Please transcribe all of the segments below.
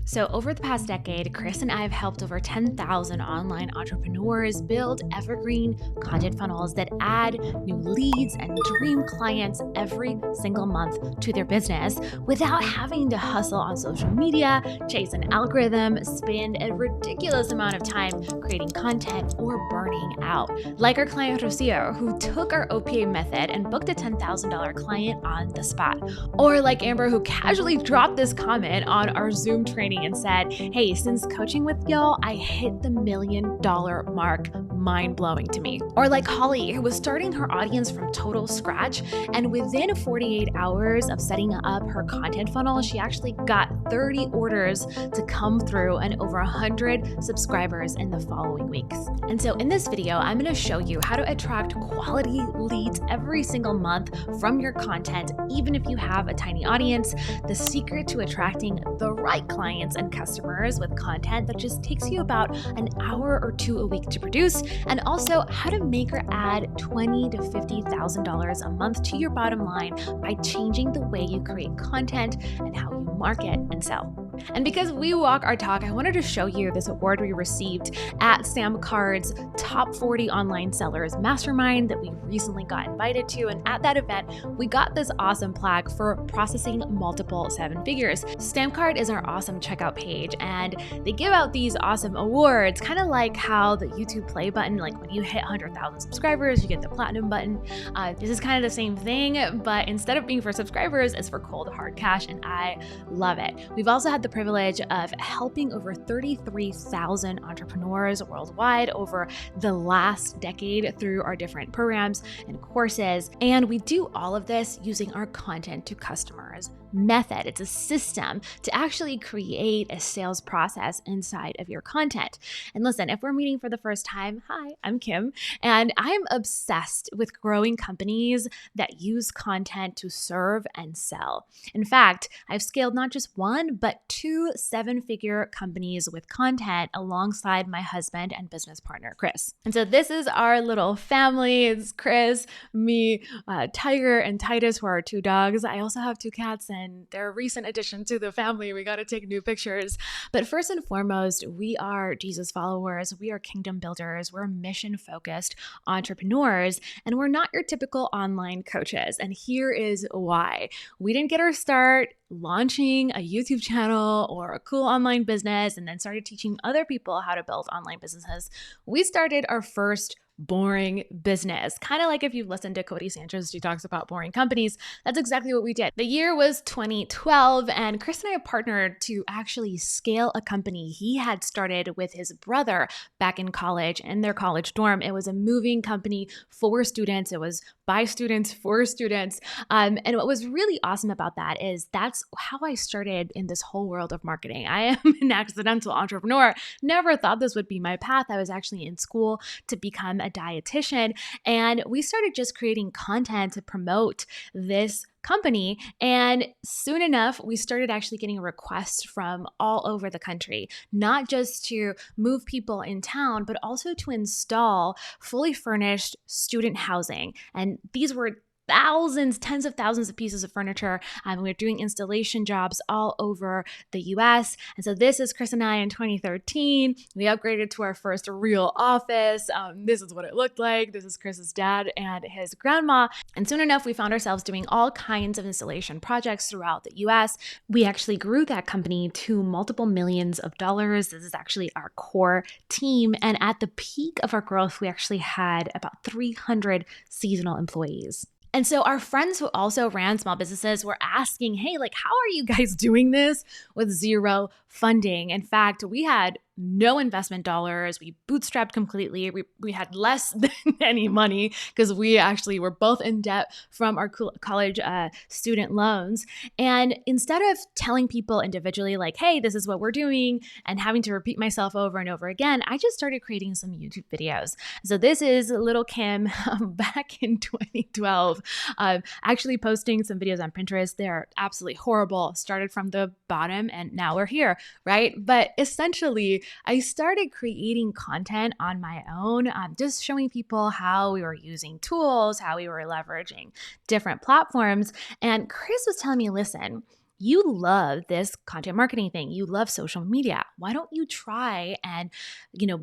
So over the past decade, Chris and I have helped over 10,000 online entrepreneurs build evergreen content funnels that add new leads and dream clients every single month to their business without having to hustle on social media, chase an algorithm, spend a ridiculous amount of time creating content, or burning out. Like our client Rocio, who took our OPA method and booked a $10,000 client on the spot. Or like Amber, who casually dropped this comment on our Zoom training and said, hey, since coaching with y'all, I hit the $1 million mark. Mind blowing to me. Or like Holly, who was starting her audience from total scratch, and within 48 hours of setting up her content funnel, she actually got 30 orders to come through and over 100 subscribers in the following weeks. And so in this video, I'm going to show you how to attract quality leads every single month from your content, even if you have a tiny audience, the secret to attracting the right clients and customers with content that just takes you about an hour or two a week to produce, and also how to make or add $20,000 to $50,000 a month to your bottom line by changing the way you create content and how you market and sell. And because we walk our talk, I wanted to show you this award we received at Sam Card's Top 40 Online Sellers Mastermind that we recently got invited to. And at that event, we got this awesome plaque for processing multiple seven figures. Stamcard is our awesome checkout page, and they give out these awesome awards, kind of like how the YouTube play button, like when you hit 100,000 subscribers, you get the platinum button. This is kind of the same thing, but instead of being for subscribers, it's for cold hard cash, and I love it. We've also had the privilege of helping over 33,000 entrepreneurs worldwide over the last decade through our different programs and courses. And we do all of this using our content to customers method. It's a system to actually create a sales process inside of your content. And listen, if we're meeting for the first time, hi, I'm Kim, and I'm obsessed with growing companies that use content to serve and sell. In fact, I've scaled not just one, but two seven-figure companies with content alongside my husband and business partner, Chris. And so this is our little family. It's Chris, me, Tiger, and Titus, who are our two dogs. I also have two cats, and they're a recent addition to the family. We got to take new pictures. But first and foremost, we are Jesus followers. We are kingdom builders. We're mission-focused entrepreneurs, and we're not your typical online coaches. And here is why. We didn't get our start launching a YouTube channel or a cool online business and then started teaching other people how to build online businesses. We started our first boring business. Kind of like if you've listened to Cody Sanchez, she talks about boring companies. That's exactly what we did. The year was 2012, and Chris and I partnered to actually scale a company he had started with his brother back in college, in their college dorm. It was a moving company for students. It was by students for students. And what was really awesome about that is that's how I started in this whole world of marketing. I am an accidental entrepreneur. Never thought this would be my path. I was actually in school to become a dietitian, and we started just creating content to promote this company. And soon enough, we started actually getting requests from all over the country, not just to move people in town, but also to install fully furnished student housing. And these were thousands, tens of thousands of pieces of furniture. We're doing installation jobs all over the US. And so this is Chris and I in 2013. We upgraded to our first real office. This is what it looked like. This is Chris's dad and his grandma. And soon enough, we found ourselves doing all kinds of installation projects throughout the US. We actually grew that company to multiple millions of dollars. This is actually our core team. And at the peak of our growth, we actually had about 300 seasonal employees. And so our friends who also ran small businesses were asking, hey, like, how are you guys doing this with zero funding? In fact, we had no investment dollars. We bootstrapped completely. We had less than any money because we actually were both in debt from our college student loans. And instead of telling people individually like, hey, this is what we're doing and having to repeat myself over and over again, I just started creating some YouTube videos. So this is little Kim back in 2012, actually posting some videos on Pinterest. They're absolutely horrible. Started from the bottom and now we're here, right? But essentially, I started creating content on my own, just showing people how we were using tools, how we were leveraging different platforms. And Chris was telling me, listen, you love this content marketing thing. You love social media. Why don't you try and,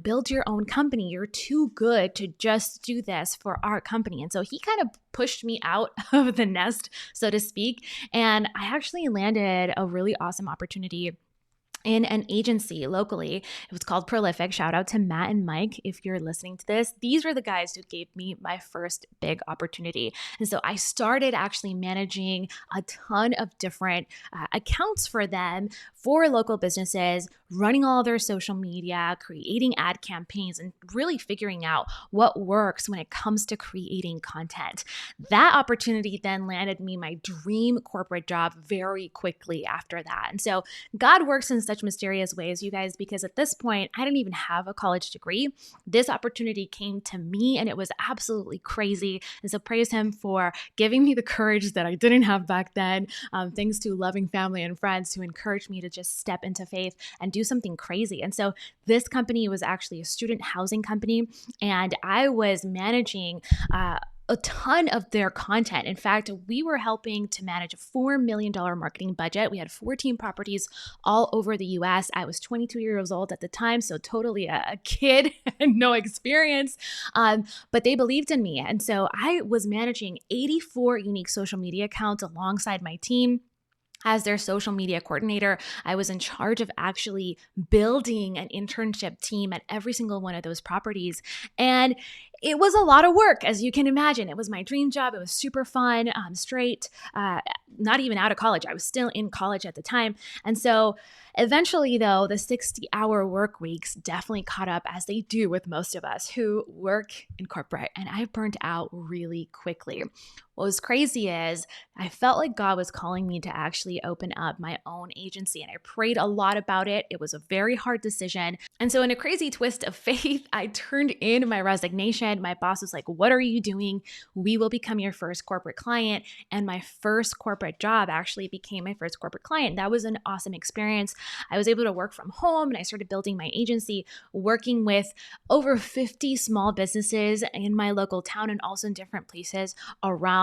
build your own company? You're too good to just do this for our company. And so he kind of pushed me out of the nest, so to speak. And I actually landed a really awesome opportunity in an agency locally. It was called Prolific. Shout out to Matt and Mike if you're listening to this. These were the guys who gave me my first big opportunity. And so I started actually managing a ton of different accounts for them, for local businesses, running all their social media, creating ad campaigns, and really figuring out what works when it comes to creating content. That opportunity then landed me my dream corporate job very quickly after that. And so God works in such mysterious ways, you guys, because at this point, I didn't even have a college degree. This opportunity came to me and it was absolutely crazy. And so praise him for giving me the courage that I didn't have back then, thanks to loving family and friends who encouraged me to just step into faith and do something crazy. And so this company was actually a student housing company, and I was managing a ton of their content. In fact, we were helping to manage a $4 million marketing budget. We had 14 properties all over the US. I was 22 years old at the time, so totally a kid and no experience. But they believed in me. And so I was managing 84 unique social media accounts alongside my team. As their social media coordinator, I was in charge of actually building an internship team at every single one of those properties. And it was a lot of work, as you can imagine. It was my dream job. It was super fun, straight, not even out of college. I was still in college at the time. And so eventually, though, the 60-hour work weeks definitely caught up, as they do with most of us who work in corporate. And I burnt out really quickly. What was crazy is I felt like God was calling me to actually open up my own agency, and I prayed a lot about it. It was a very hard decision. And so in a crazy twist of faith, I turned in my resignation. My boss was like, "What are you doing? We will become your first corporate client." And my first corporate job actually became my first corporate client. That was an awesome experience. I was able to work from home, and I started building my agency, working with over 50 small businesses in my local town and also in different places around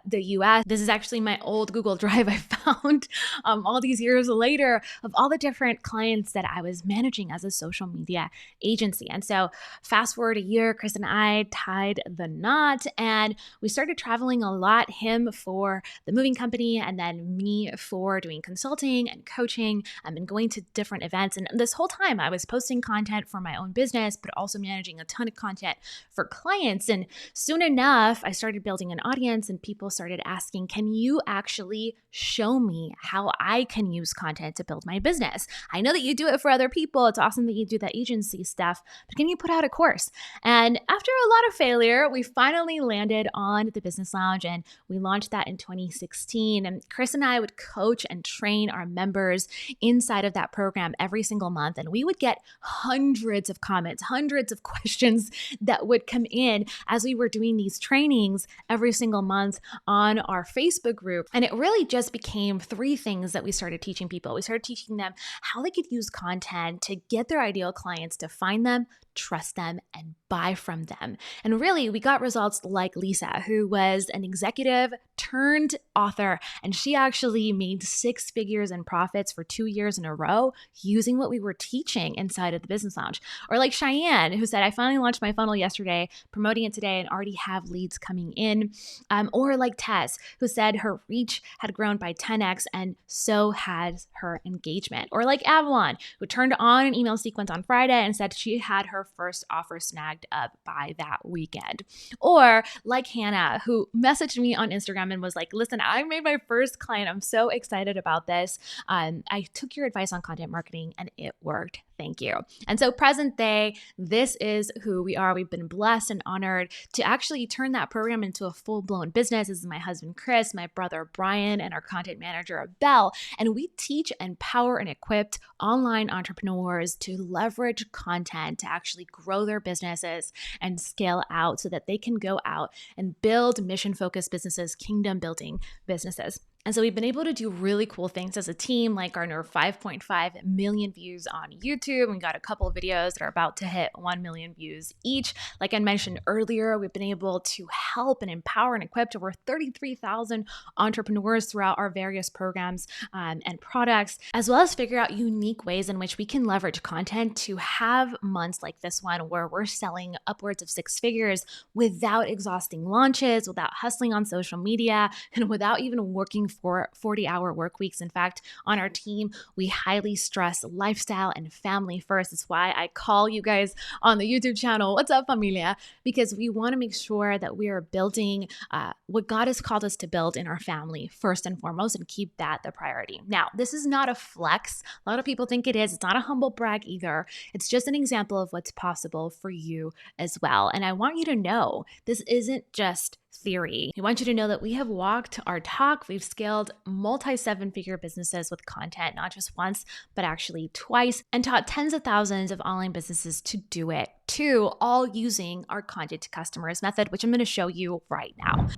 the US. This is actually my old Google Drive I found all these years later of all the different clients that I was managing as a social media agency. And so fast forward a year, Chris and I tied the knot and we started traveling a lot, him for the moving company and then me for doing consulting and coaching and going to different events. And this whole time I was posting content for my own business, but also managing a ton of content for clients. And soon enough, I started building an audience and people started asking, can you actually show me how I can use content to build my business? I know that you do it for other people. It's awesome that you do that agency stuff, but can you put out a course? And after a lot of failure, we finally landed on the Business Lounge and we launched that in 2016. And Chris and I would coach and train our members inside of that program every single month. And we would get hundreds of comments, hundreds of questions that would come in as we were doing these trainings every single month on our Facebook group. And it really just became three things that we started teaching people. We started teaching them how they could use content to get their ideal clients to find them, trust them, and buy from them. And really, we got results like Lisa, who was an executive turned author, and she actually made 6 figures in profits for 2 years in a row using what we were teaching inside of the Business Lounge. Or like Cheyenne, who said, I finally launched my funnel yesterday, promoting it today, and already have leads coming in. Or like Tess, who said her reach had grown by 10x, and so has her engagement. Or like Avalon, who turned on an email sequence on Friday and said she had her first offer snagged up by that weekend. Or like Hannah, who messaged me on Instagram and was like, listen, I made my first client. I'm so excited about this. I took your advice on content marketing and it worked. Thank you. And so present day, this is who we are. We've been blessed and honored to actually turn that program into a full-blown business. This is my husband, Chris, my brother, Brian, and our content manager, Belle. And we teach, empower, and equip online entrepreneurs to leverage content to actually grow their businesses and scale out so that they can go out and build mission-focused businesses, kingdom-building businesses. And so we've been able to do really cool things as a team, like garner 5.5 million views on YouTube. We got a couple of videos that are about to hit 1 million views each. Like I mentioned earlier, we've been able to help and empower and equip over 33,000 entrepreneurs throughout our various programs and products, as well as figure out unique ways in which we can leverage content to have months like this one where we're selling upwards of 6 figures without exhausting launches, without hustling on social media, and without even working for 40-hour work weeks. In fact, on our team, we highly stress lifestyle and family first. It's why I call you guys on the YouTube channel, "What's up, familia?" Because we want to make sure that we are building what God has called us to build in our family first and foremost, and keep that the priority. Now, this is not a flex. A lot of people think it is. It's not a humble brag either. It's just an example of what's possible for you as well. And I want you to know this isn't just theory. I want you to know that we have walked our talk. We've scaled multi-7-figure businesses with content, not just once, but actually twice, and taught tens of thousands of online businesses to do it too, all using our content to customers method, which I'm going to show you right now.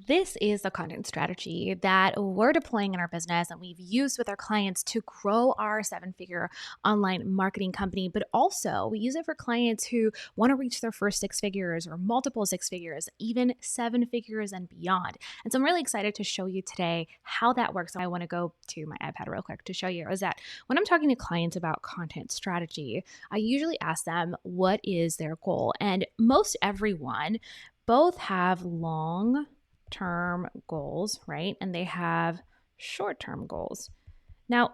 This is the content strategy that we're deploying in our business and we've used with our clients to grow our 7-figure online marketing company, but also we use it for clients who want to reach their first 6 figures or multiple 6 figures, even 7 figures and beyond. And so I'm really excited to show you today how that works. I want to go to my iPad real quick to show you is that when I'm talking to clients about content strategy, I usually ask them what is their goal. And most everyone both have long-term goals, right? And they have short-term goals. Now,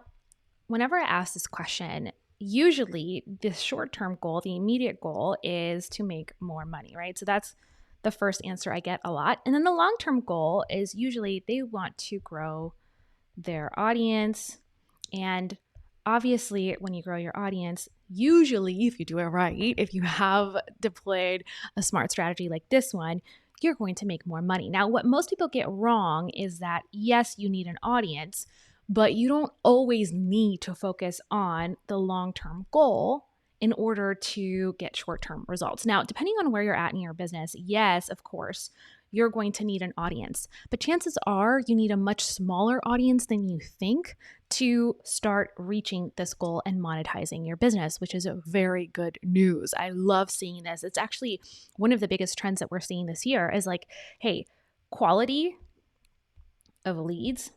whenever I ask this question, usually the short-term goal, the immediate goal is to make more money, right? So that's the first answer I get a lot. And then the long-term goal is usually they want to grow their audience. And obviously, when you grow your audience, usually if you do it right, if you have deployed a smart strategy like this one, you're going to make more money. Now, what most people get wrong is that, yes, you need an audience, but you don't always need to focus on the long-term goal in order to get short-term results. Now, depending on where you're at in your business, yes, of course, you're going to need an audience, but chances are you need a much smaller audience than you think to start reaching this goal and monetizing your business, which is a very good news. I love seeing this. It's actually one of the biggest trends that we're seeing this year is like, hey, quality of leads,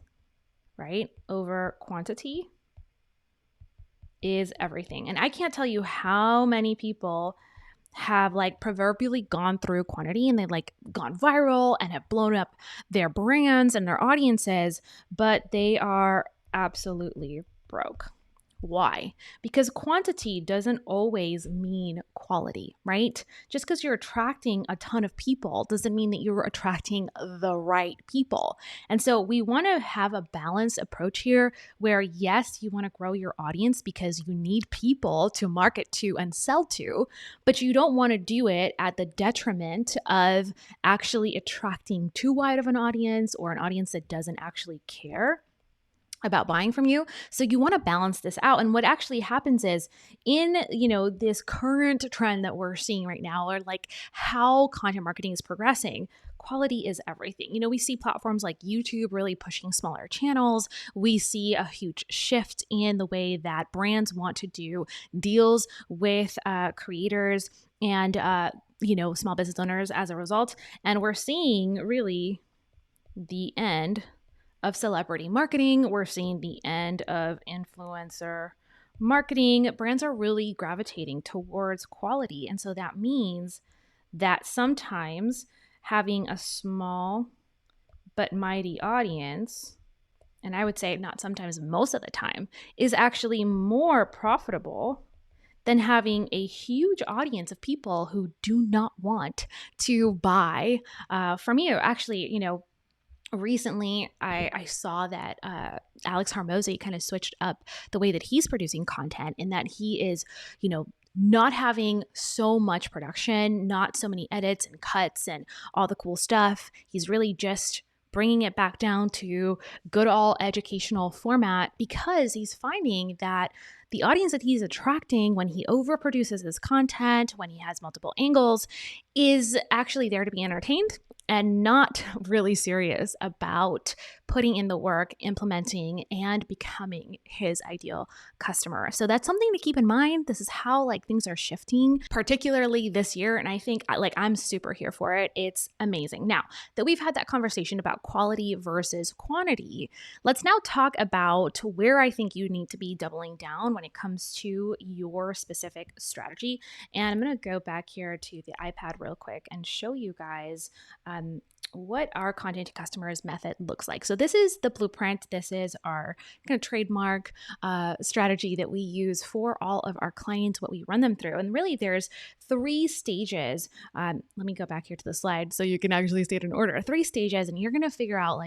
right, over quantity is everything. And I can't tell you how many people have like proverbially gone through quantity and they've like gone viral and have blown up their brands and their audiences, but they are absolutely broke. Why? Because quantity doesn't always mean quality, right? Just because you're attracting a ton of people doesn't mean that you're attracting the right people. And so we want to have a balanced approach here where, yes, you want to grow your audience because you need people to market to and sell to, but you don't want to do it at the detriment of actually attracting too wide of an audience or an audience that doesn't actually care about buying from you. So you want to balance this out. And what actually happens is in, this current trend that we're seeing right now, or like how content marketing is progressing, quality is everything. We see platforms like YouTube really pushing smaller channels. We see a huge shift in the way that brands want to do deals with creators and, small business owners as a result. And we're seeing really the end of celebrity marketing. We're seeing the end of influencer marketing. Brands are really gravitating towards quality. And so that means that sometimes having a small but mighty audience, and I would say not sometimes, most of the time, is actually more profitable than having a huge audience of people who do not want to buy from you. Actually, recently, I saw that Alex Hormozi kind of switched up the way that he's producing content, in that he is, not having so much production, not so many edits and cuts and all the cool stuff. He's really just bringing it back down to good old educational format, because he's finding that the audience that he's attracting when he overproduces his content, when he has multiple angles, is actually there to be entertained and not really serious about putting in the work, implementing, and becoming his ideal customer. So that's something to keep in mind. This is how things are shifting, particularly this year. And I think I'm super here for it. It's amazing. Now that we've had that conversation about quality versus quantity, let's now talk about where I think you need to be doubling down when it comes to your specific strategy. And I'm going to go back here to the iPad real quick and show you guys what our content to customers method looks like. So this is the blueprint. This is our kind of trademark strategy that we use for all of our clients, what we run them through. And really there's 3 stages. Let me go back here to the slide so you can actually see it in order. 3 stages, and you're going to figure out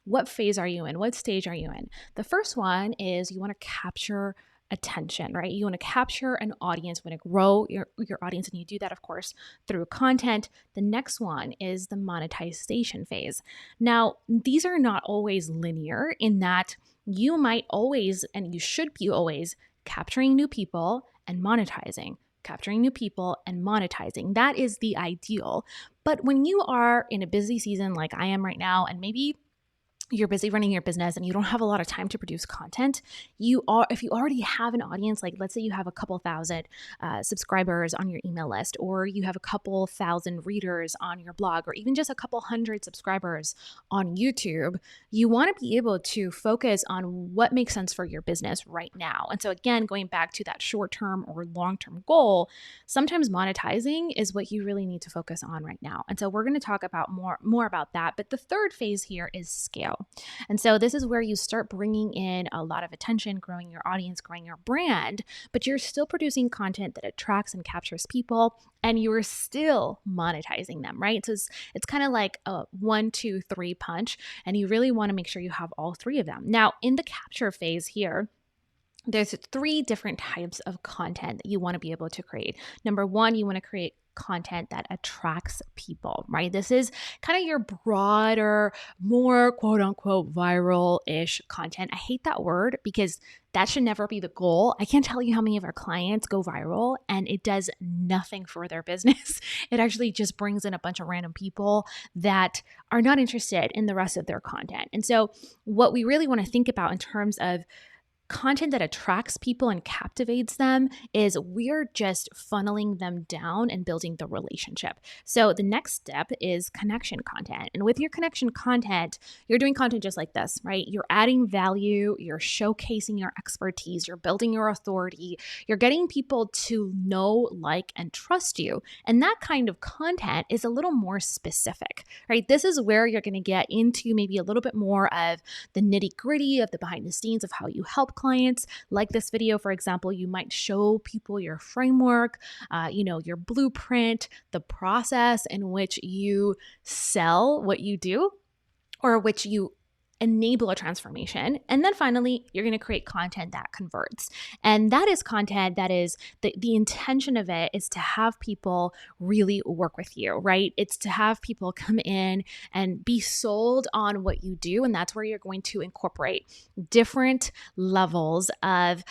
what phase are you in? What stage are you in? The first one is you want to capture attention, right? You want to capture an audience, you want to grow your audience, and you do that, of course, through content. The next one is the monetization phase. Now, these are not always linear in that you might always, and you should be always, capturing new people and monetizing. Capturing new people and monetizing. That is the ideal. But when you are in a busy season like I am right now, and maybe you're busy running your business and you don't have a lot of time to produce content, if you already have an audience, let's say you have a couple thousand subscribers on your email list, or you have a couple thousand readers on your blog, or even just a couple hundred subscribers on YouTube, you want to be able to focus on what makes sense for your business right now. And so again, going back to that short-term or long-term goal, sometimes monetizing is what you really need to focus on right now. And so we're going to talk about more about that. But the third phase here is scale. And so this is where you start bringing in a lot of attention, growing your audience, growing your brand, but you're still producing content that attracts and captures people, and you're still monetizing them, right? So it's kind of like a 1, 2, 3 punch, and you really want to make sure you have all 3 of them. Now, in the capture phase here, there's 3 different types of content that you want to be able to create. Number 1, you want to create content that attracts people, right? This is kind of your broader, more quote unquote viral-ish content. I hate that word because that should never be the goal. I can't tell you how many of our clients go viral and it does nothing for their business. It actually just brings in a bunch of random people that are not interested in the rest of their content. And so what we really want to think about in terms of content that attracts people and captivates them is we're just funneling them down and building the relationship. So the next step is connection content. And with your connection content, you're doing content just like this, right? You're adding value, you're showcasing your expertise, you're building your authority, you're getting people to know, like, and trust you. And that kind of content is a little more specific, right? This is where you're going to get into maybe a little bit more of the nitty-gritty of the behind the scenes of how you help clients. Like this video, for example, you might show people your framework, your blueprint, the process in which you sell what you do, or which you enable a transformation. And then finally, you're going to create content that converts. And that is content that is the intention of it is to have people really work with you, right? It's to have people come in and be sold on what you do. And that's where you're going to incorporate different levels of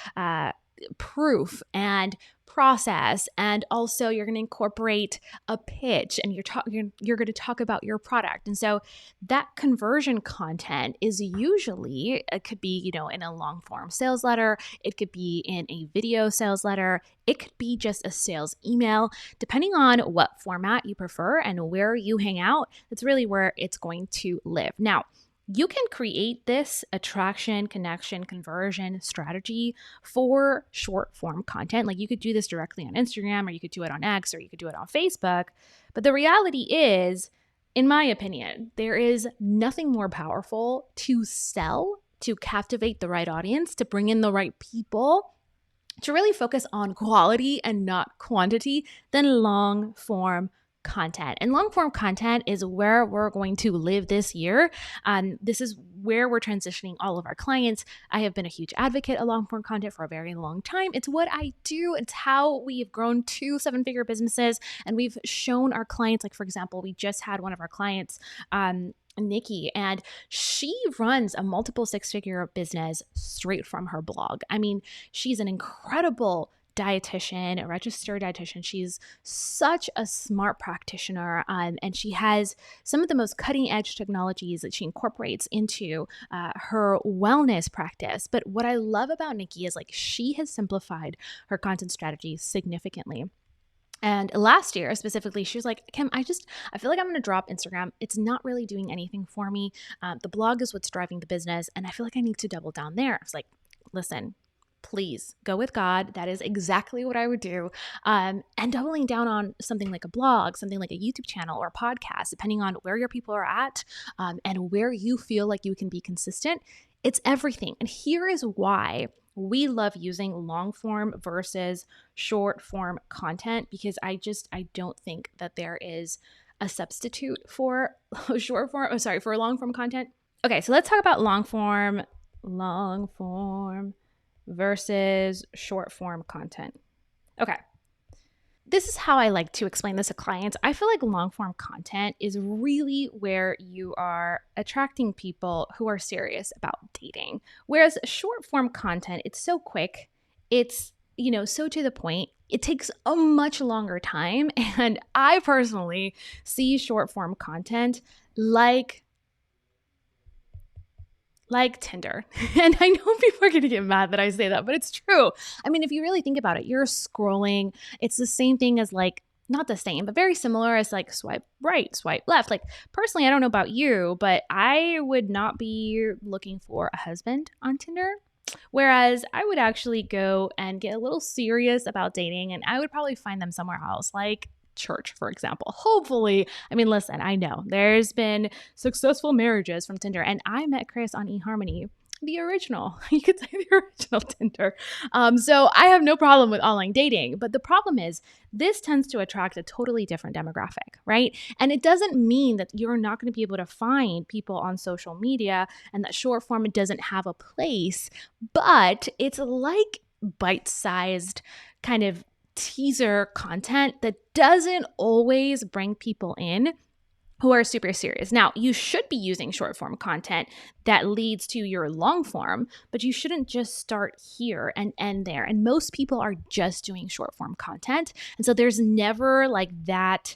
proof and process, and also you're going to incorporate a pitch, and you're going to talk about your product. And so that conversion content is usually, it could be, in a long form sales letter, it could be in a video sales letter, it could be just a sales email, depending on what format you prefer and where you hang out. That's really where it's going to live. Now, you can create this attraction, connection, conversion strategy for short form content. Like you could do this directly on Instagram, or you could do it on X, or you could do it on Facebook. But the reality is, in my opinion, there is nothing more powerful to sell, to captivate the right audience, to bring in the right people, to really focus on quality and not quantity than long form content. And long form content is where we're going to live this year. This is where we're transitioning all of our clients. I have been a huge advocate of long form content for a very long time. It's what I do. It's how we have grown 2 7-figure businesses. And we've shown our clients, like for example, we just had one of our clients Nikki, and she runs a multiple six-figure business straight from her blog. I mean, she's an incredible dietitian, a registered dietitian. She's such a smart practitioner, and she has some of the most cutting-edge technologies that she incorporates into her wellness practice. But what I love about Nikki is like she has simplified her content strategy significantly. And last year specifically, she was like, Kim, I feel like I'm going to drop Instagram. It's not really doing anything for me. The blog is what's driving the business. And I feel like I need to double down there. I was like, listen, please go with God. That is exactly what I would do. And doubling down on something like a blog, something like a YouTube channel or a podcast, depending on where your people are at and where you feel like you can be consistent, it's everything. And here is why we love using long form versus short form content, because I don't think that there is a substitute for for long form content. Okay, so let's talk about long form versus short form content. Okay. This is how I like to explain this to clients. I feel like long form content is really where you are attracting people who are serious about dating. Whereas short form content, it's so quick, it's, so to the point. It takes a much longer time. And I personally see short form content like Tinder. And I know people are going to get mad that I say that, but it's true. I mean, if you really think about it, you're scrolling. It's the same thing as not the same, but very similar as swipe right, swipe left. Personally, I don't know about you, but I would not be looking for a husband on Tinder. Whereas I would actually go and get a little serious about dating, and I would probably find them somewhere else, like church, for example. Hopefully, I mean, listen, I know there's been successful marriages from Tinder, and I met Chris on eHarmony, the original, you could say the original Tinder. So I have no problem with online dating, but the problem is this tends to attract a totally different demographic, right? And it doesn't mean that you're not going to be able to find people on social media and that short form doesn't have a place, but it's like bite-sized kind of teaser content that doesn't always bring people in who are super serious. Now, you should be using short form content that leads to your long form, but you shouldn't just start here and end there. And most people are just doing short form content. And so there's never that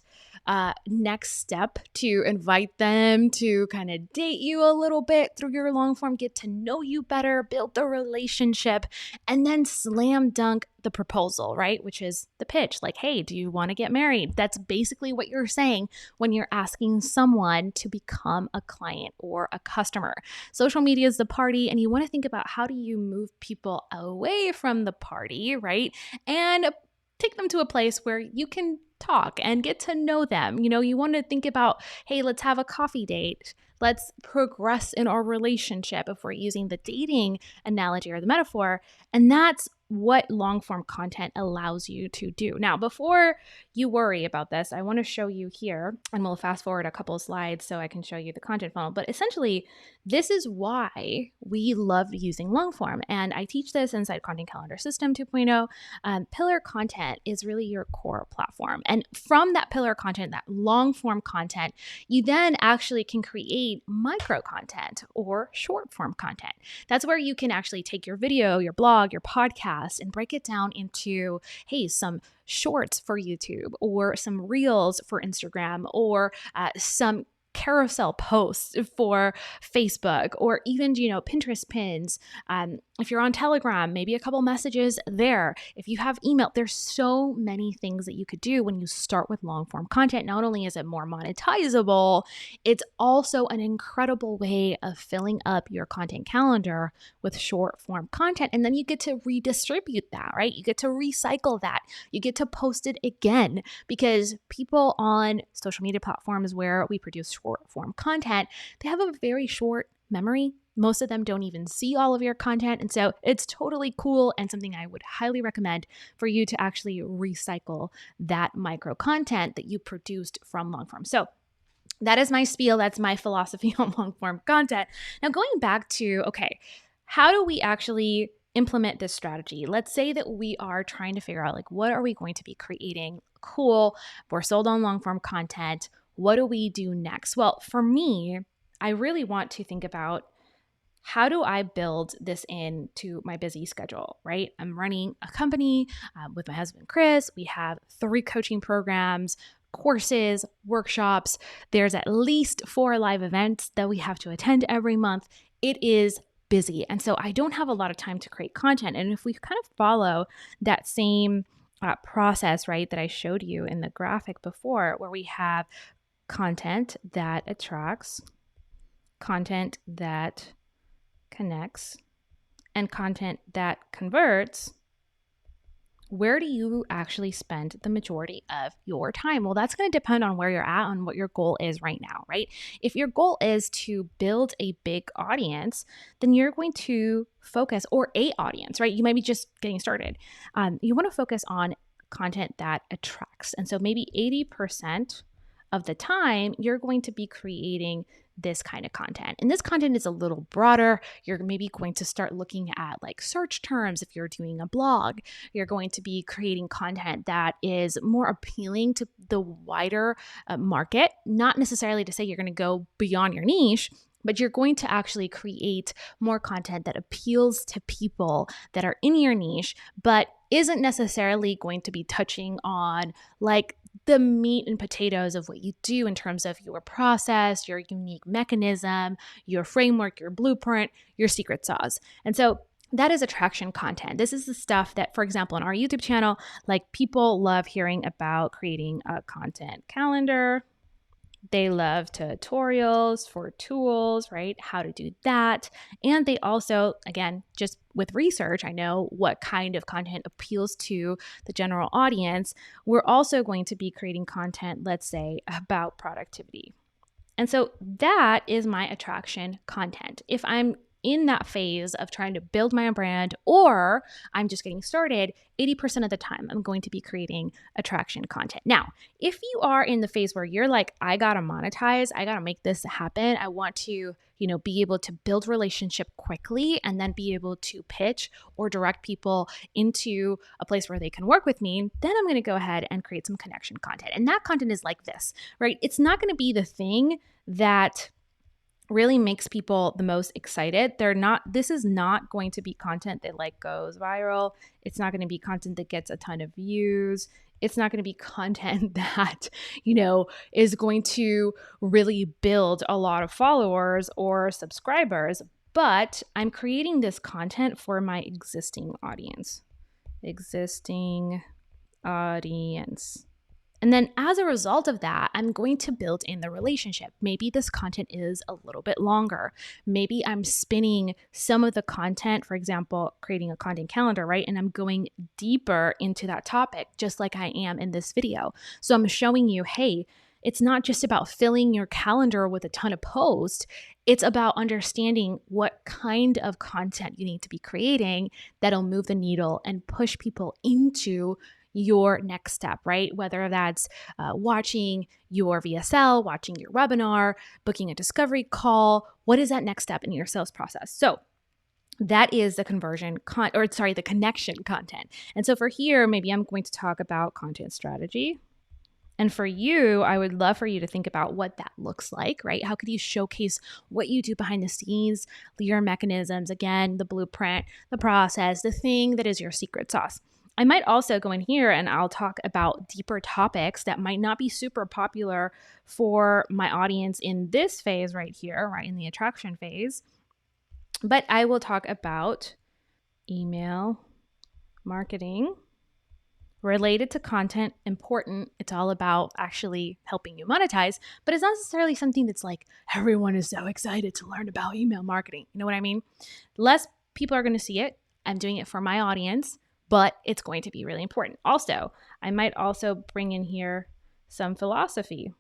next step to invite them to kind of date you a little bit through your long form, get to know you better, build the relationship, and then slam dunk the proposal, right? Which is the pitch. Hey, do you want to get married? That's basically what you're saying when you're asking someone to become a client or a customer. Social media is the party, and you want to think about how do you move people away from the party, right? And take them to a place where you can talk and get to know them. You want to think about, hey, let's have a coffee date. Let's progress in our relationship if we're using the dating analogy or the metaphor. And that's what long form content allows you to do. Now, before you worry about this, I want to show you here, and we'll fast forward a couple of slides so I can show you the content funnel. But essentially, this is why we love using long form. And I teach this inside Content Calendar System 2.0. Pillar content is really your core platform. And from that pillar content, that long form content, you then actually can create micro content or short form content. That's where you can actually take your video, your blog, your podcast, and break it down into, hey, some shorts for YouTube or some reels for Instagram or some carousel posts for Facebook or even, Pinterest pins. If you're on Telegram, maybe a couple messages there. If you have email, there's so many things that you could do when you start with long form content. Not only is it more monetizable, it's also an incredible way of filling up your content calendar with short form content. And then you get to redistribute that, right? You get to recycle that. You get to post it again, because people on social media platforms where we produce short form content, they have a very short memory. Most of them don't even see all of your content. And so it's totally cool and something I would highly recommend for you to actually recycle that micro content that you produced from long form. So that is my spiel. That's my philosophy on long form content. Now, going back to, okay, how do we actually implement this strategy? Let's say that we are trying to figure out what are we going to be creating? Cool. We're sold on long form content. What do we do next? Well, for me, I really want to think about, how do I build this into my busy schedule, right? I'm running a company with my husband, Chris. We have 3 coaching programs, courses, workshops. There's at least 4 live events that we have to attend every month. It is busy. And so I don't have a lot of time to create content. And if we kind of follow that same process, right, that I showed you in the graphic before, where we have content that attracts, content that connects, and content that converts, where do you actually spend the majority of your time? Well, that's going to depend on where you're at, on what your goal is right now, right? If your goal is to build a big audience, then you're going to focus, or a audience, right? You might be just getting started. You want to focus on content that attracts. And so maybe 80% of the time, you're going to be creating this kind of content. And this content is a little broader. You're maybe going to start looking at like search terms. If you're doing a blog, you're going to be creating content that is more appealing to the wider market. Not necessarily to say you're going to go beyond your niche, but you're going to actually create more content that appeals to people that are in your niche, but isn't necessarily going to be touching on like the meat and potatoes of what you do in terms of your process, your unique mechanism, your framework, your blueprint, your secret sauce. And so that is attraction content. This is the stuff that, for example, on our YouTube channel, like people love hearing about creating a content calendar. They love tutorials for tools, right? How to do that. And they also, again, just with research, I know what kind of content appeals to the general audience. We're also going to be creating content, let's say, about productivity. And so that is my attraction content. If I'm in that phase of trying to build my own brand, or I'm just getting started, 80% of the time I'm going to be creating attraction content. Now, if you are in the phase where you're like, I gotta monetize, I gotta make this happen, I want to, be able to build relationship quickly and then be able to pitch or direct people into a place where they can work with me, then I'm gonna go ahead and create some connection content. And that content is like this, right? It's not gonna be the thing that really makes people the most excited. This is not going to be content that like goes viral. It's not going to be content that gets a ton of views. It's not going to be content that, is going to really build a lot of followers or subscribers. But I'm creating this content for my existing audience. And then as a result of that, I'm going to build in the relationship. Maybe this content is a little bit longer. Maybe I'm spinning some of the content, for example, creating a content calendar, right? And I'm going deeper into that topic, just like I am in this video. So I'm showing you, hey, it's not just about filling your calendar with a ton of posts. It's about understanding what kind of content you need to be creating that'll move the needle and push people into your next step, right? Whether that's watching your VSL, watching your webinar, booking a discovery call, what is that next step in your sales process? So that is the the connection content. And so for here, maybe I'm going to talk about content strategy. And for you, I would love for you to think about what that looks like, right? How could you showcase what you do behind the scenes, your mechanisms, again, the blueprint, the process, the thing that is your secret sauce. I might also go in here and I'll talk about deeper topics that might not be super popular for my audience in this phase right here, right in the attraction phase. But I will talk about email marketing related to content, important. It's all about actually helping you monetize, but it's not necessarily something that's like everyone is so excited to learn about email marketing. You know what I mean? Less people are going to see it. I'm doing it for my audience, but it's going to be really important. Also, I might also bring in here some philosophy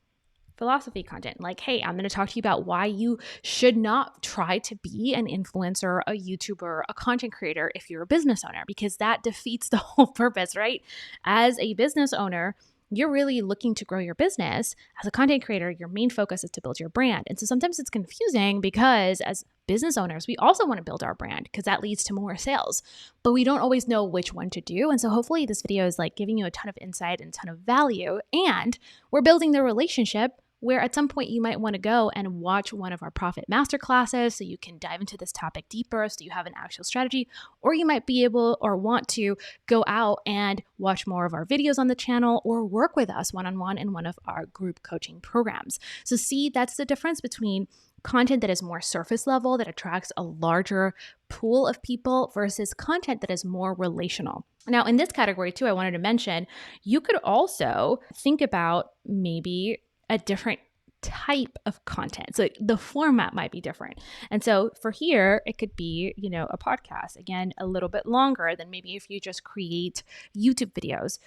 content. Like, hey, I'm going to talk to you about why you should not try to be an influencer, a YouTuber, a content creator if you're a business owner, because that defeats the whole purpose, right? As a business owner, you're really looking to grow your business. As a content creator, your main focus is to build your brand. And so sometimes it's confusing because as business owners, we also want to build our brand because that leads to more sales, but we don't always know which one to do. And so hopefully this video is like giving you a ton of insight and a ton of value, and we're building the relationship where at some point you might want to go and watch one of our profit masterclasses so you can dive into this topic deeper so you have an actual strategy, or you might be able or want to go out and watch more of our videos on the channel or work with us one-on-one in one of our group coaching programs. So see, that's the difference between content that is more surface level, that attracts a larger pool of people, versus content that is more relational. Now, in this category too, I wanted to mention, you could also think about maybe a different type of content. So the format might be different. And so for here, it could be, a podcast, again, a little bit longer than maybe if you just create YouTube videos,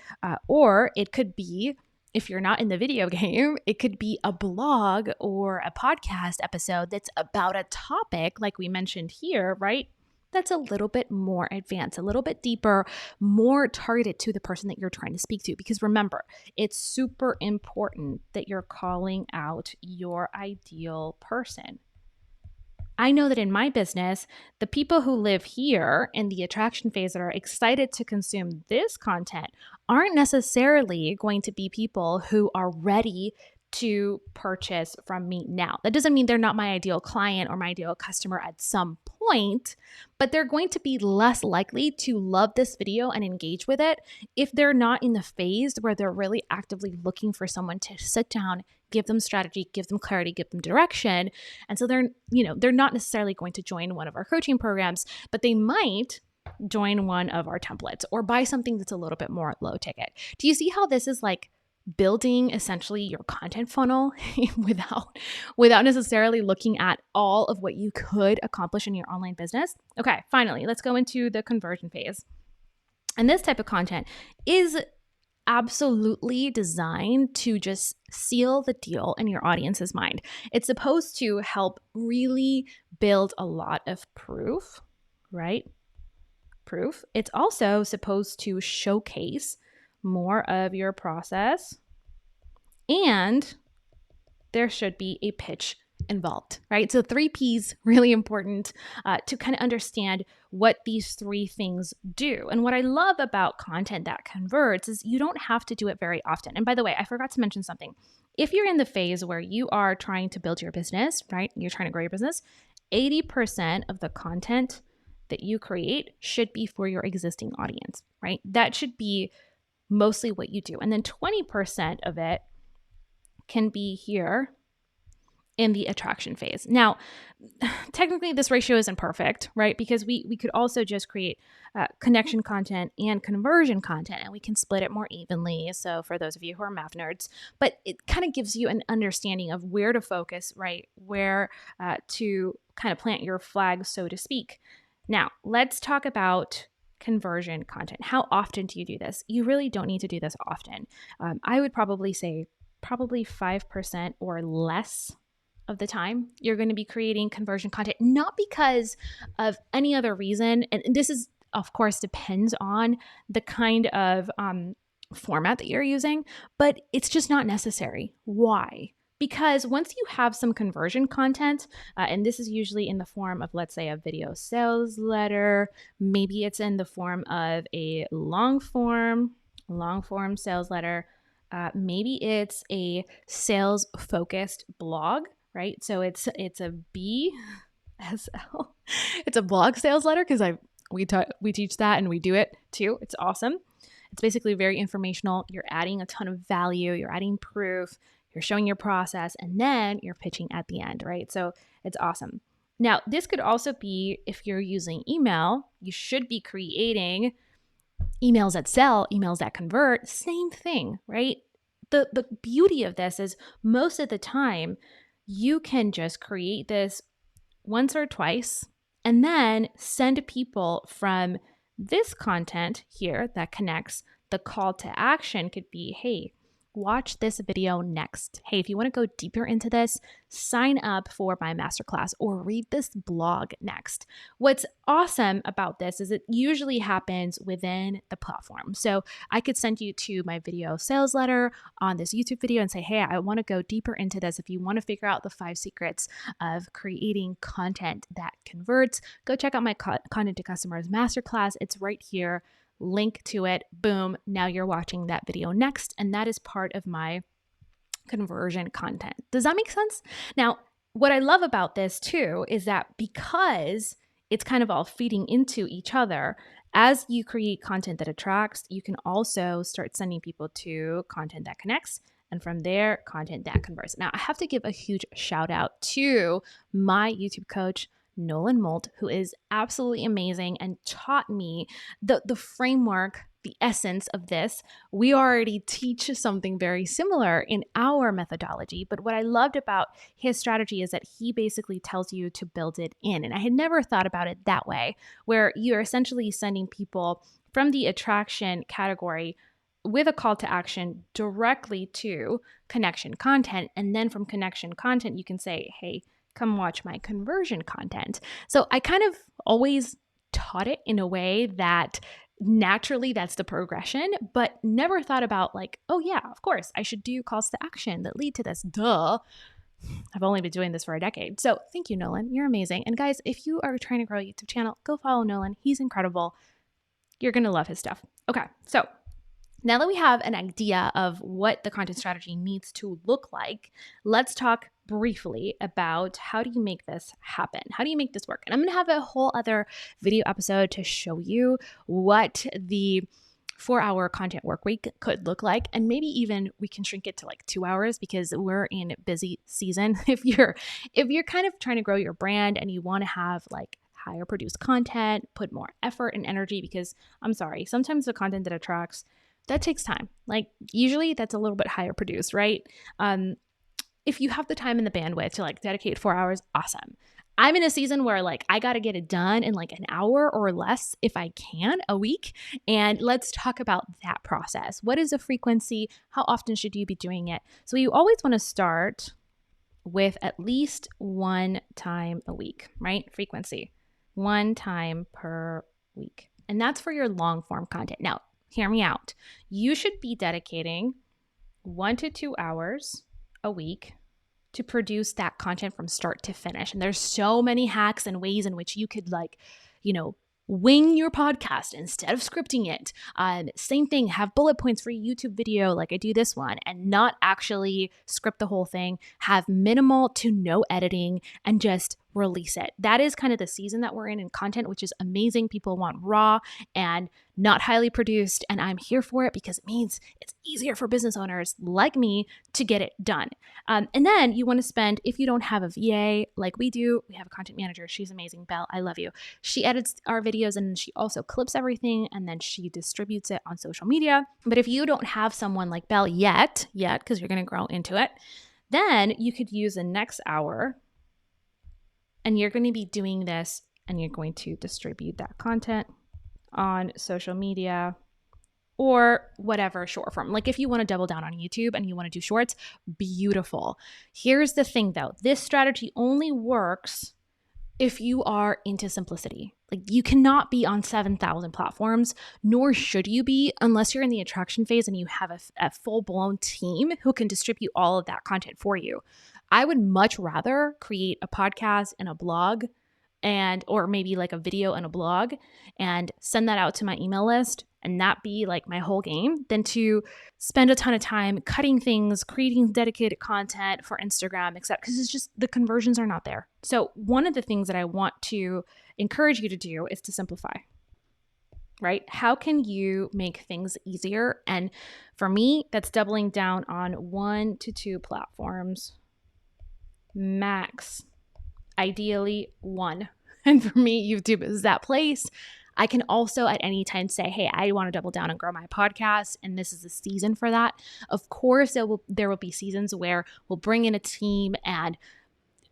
or it could be, if you're not in the video game, it could be a blog or a podcast episode that's about a topic like we mentioned here, right? That's a little bit more advanced, a little bit deeper, more targeted to the person that you're trying to speak to. Because remember, it's super important that you're calling out your ideal person. I know that in my business, the people who live here in the attraction phase that are excited to consume this content aren't necessarily going to be people who are ready to purchase from me now. That doesn't mean they're not my ideal client or my ideal customer at some point, but they're going to be less likely to love this video and engage with it if they're not in the phase where they're really actively looking for someone to sit down, give them strategy, give them clarity, give them direction. And so they're not necessarily going to join one of our coaching programs, but they might join one of our templates or buy something that's a little bit more low ticket. Do you see how this is like building essentially your content funnel without necessarily looking at all of what you could accomplish in your online business? Okay, finally, let's go into the conversion phase. And this type of content is absolutely designed to just seal the deal in your audience's mind. It's supposed to help really build a lot of proof, right? Proof. It's also supposed to showcase more of your process, and there should be a pitch involved, right? So 3 Ps, really important to kind of understand what these 3 things do. And what I love about content that converts is you don't have to do it very often. And by the way, I forgot to mention something. If you're in the phase where you are trying to build your business, right? You're trying to grow your business, 80% of the content that you create should be for your existing audience, right? That should be mostly what you do. And then 20% of it can be here in the attraction phase. Now, technically this ratio isn't perfect, right? Because we could also just create connection content and conversion content, and we can split it more evenly. So for those of you who are math nerds, but it kind of gives you an understanding of where to focus, right? Where to kind of plant your flag, so to speak. Now, let's talk about conversion content. How often do you do this? You really don't need to do this often. I would probably say 5% or less of the time you're going to be creating conversion content, not because of any other reason. And this is, of course, depends on the kind of format that you're using, but it's just not necessary. Why? Because once you have some conversion content, and this is usually in the form of, let's say, a video sales letter, maybe it's in the form of a long form sales letter, maybe it's a sales focused blog, right? So it's a BSL, it's a blog sales letter, because we teach that and we do it too. It's awesome. It's basically very informational. You're adding a ton of value. You're adding proof. You're showing your process, and then you're pitching at the end, right? So it's awesome. Now, this could also be, if you're using email, you should be creating emails that sell, emails that convert, same thing, right? The beauty of this is most of the time you can just create this once or twice and then send people from this content here that connects. The call to action could be, hey, watch this video next. Hey, if you want to go deeper into this, sign up for my masterclass or read this blog next. What's awesome about this is it usually happens within the platform. So I could send you to my video sales letter on this YouTube video and say, hey, I want to go deeper into this. If you want to figure out the 5 secrets of creating content that converts, go check out my Content to Customers masterclass. It's right here. Link to it. Boom. Now you're watching that video next. And that is part of my conversion content. Does that make sense? Now, what I love about this too is that because it's kind of all feeding into each other, as you create content that attracts, you can also start sending people to content that connects. And from there, content that converts. Now, I have to give a huge shout out to my YouTube coach, Nolan Molt, who is absolutely amazing and taught me the framework, the essence of this. We already teach something very similar in our methodology, but what I loved about his strategy is that he basically tells you to build it in. And I had never thought about it that way, where you're essentially sending people from the attraction category with a call to action directly to connection content. And then from connection content, you can say, hey, come watch my conversion content. So I kind of always taught it in a way that naturally that's the progression, but never thought about like, oh yeah, of course, I should do calls to action that lead to this. Duh. I've only been doing this for a decade. So thank you, Nolan. You're amazing. And guys, if you are trying to grow a YouTube channel, go follow Nolan. He's incredible. You're going to love his stuff. Okay. So now that we have an idea of what the content strategy needs to look like, let's talk briefly about how do you make this happen? How do you make this work? And I'm going to have a whole other video episode to show you what the 4-hour content work week could look like. And maybe even we can shrink it to like 2 hours because we're in busy season. If you're kind of trying to grow your brand and you want to have like higher produced content, put more effort and energy, because I'm sorry, sometimes the content that attracts, that takes time. Like usually that's a little bit higher produced, right? If you have the time and the bandwidth to like dedicate 4 hours, awesome. I'm in a season where like I got to get it done in like an hour or less if I can a week. And let's talk about that process. What is the frequency? How often should you be doing it? So you always want to start with at least one time a week, right? Frequency, one time per week. And that's for your long form content. Now, hear me out. You should be dedicating 1 to 2 hours a week to produce that content from start to finish. And there's so many hacks and ways in which you could wing your podcast instead of scripting it. Same thing, have bullet points for your YouTube video like I do this one and not actually script the whole thing, have minimal to no editing and just release it. That is kind of the season that we're in content, which is amazing. People want raw and not highly produced, and I'm here for it because it means it's easier for business owners like me to get it done. And then you want to spend, if you don't have a VA like we do, we have a content manager. She's amazing. Belle, I love you. She edits our videos and she also clips everything and then she distributes it on social media. But if you don't have someone like Belle yet, because you're going to grow into it, then you could use the next hour and you're going to be doing this and you're going to distribute that content on social media or whatever short form. Like if you want to double down on YouTube and you want to do shorts, beautiful. Here's the thing though, this strategy only works if you are into simplicity. Like you cannot be on 7,000 platforms, nor should you be unless you're in the attraction phase and you have a full-blown team who can distribute all of that content for you. I would much rather create a podcast and a blog or maybe like a video and a blog and send that out to my email list and that be like my whole game than to spend a ton of time cutting things, creating dedicated content for Instagram, etc. Because it's just the conversions are not there. So one of the things that I want to encourage you to do is to simplify, right? How can you make things easier? And for me, that's doubling down on 1 to 2 platforms, max, ideally 1. And for me, YouTube is that place. I can also at any time say, hey, I want to double down and grow my podcast, and this is the season for that. Of course, there will be seasons where we'll bring in a team and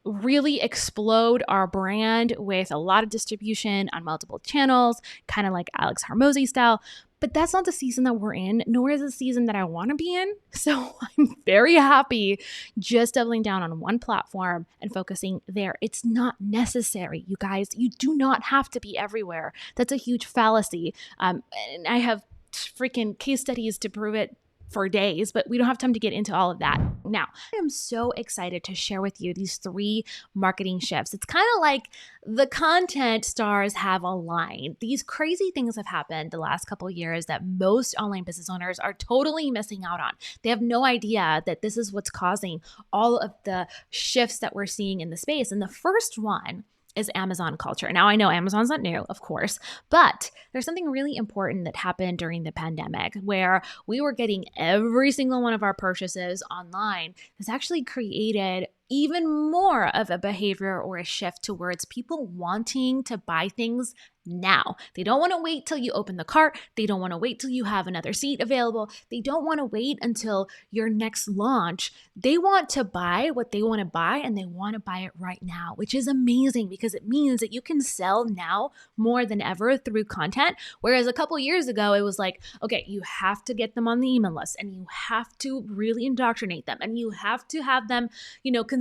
really explode our brand with a lot of distribution on multiple channels, kind of like Alex Hormozi style. But that's not the season that we're in, nor is the season that I want to be in. So I'm very happy just doubling down on one platform and focusing there. It's not necessary, you guys. You do not have to be everywhere. That's a huge fallacy. And I have freaking case studies to prove it for days, but we don't have time to get into all of that. Now, I am so excited to share with you these 3 marketing shifts. It's kind of like the content stars have aligned. These crazy things have happened the last couple of years that most online business owners are totally missing out on. They have no idea that this is what's causing all of the shifts that we're seeing in the space. And the first one is Amazon culture. Now, I know Amazon's not new, of course, but there's something really important that happened during the pandemic where we were getting every single one of our purchases online. This actually created even more of a behavior or a shift towards people wanting to buy things now. They don't want to wait till you open the cart. They don't want to wait till you have another seat available. They don't want to wait until your next launch. They want to buy what they want to buy, and they want to buy it right now, which is amazing because it means that you can sell now more than ever through content. Whereas a couple years ago, it was like, okay, you have to get them on the email list and you have to really indoctrinate them and you have to have them,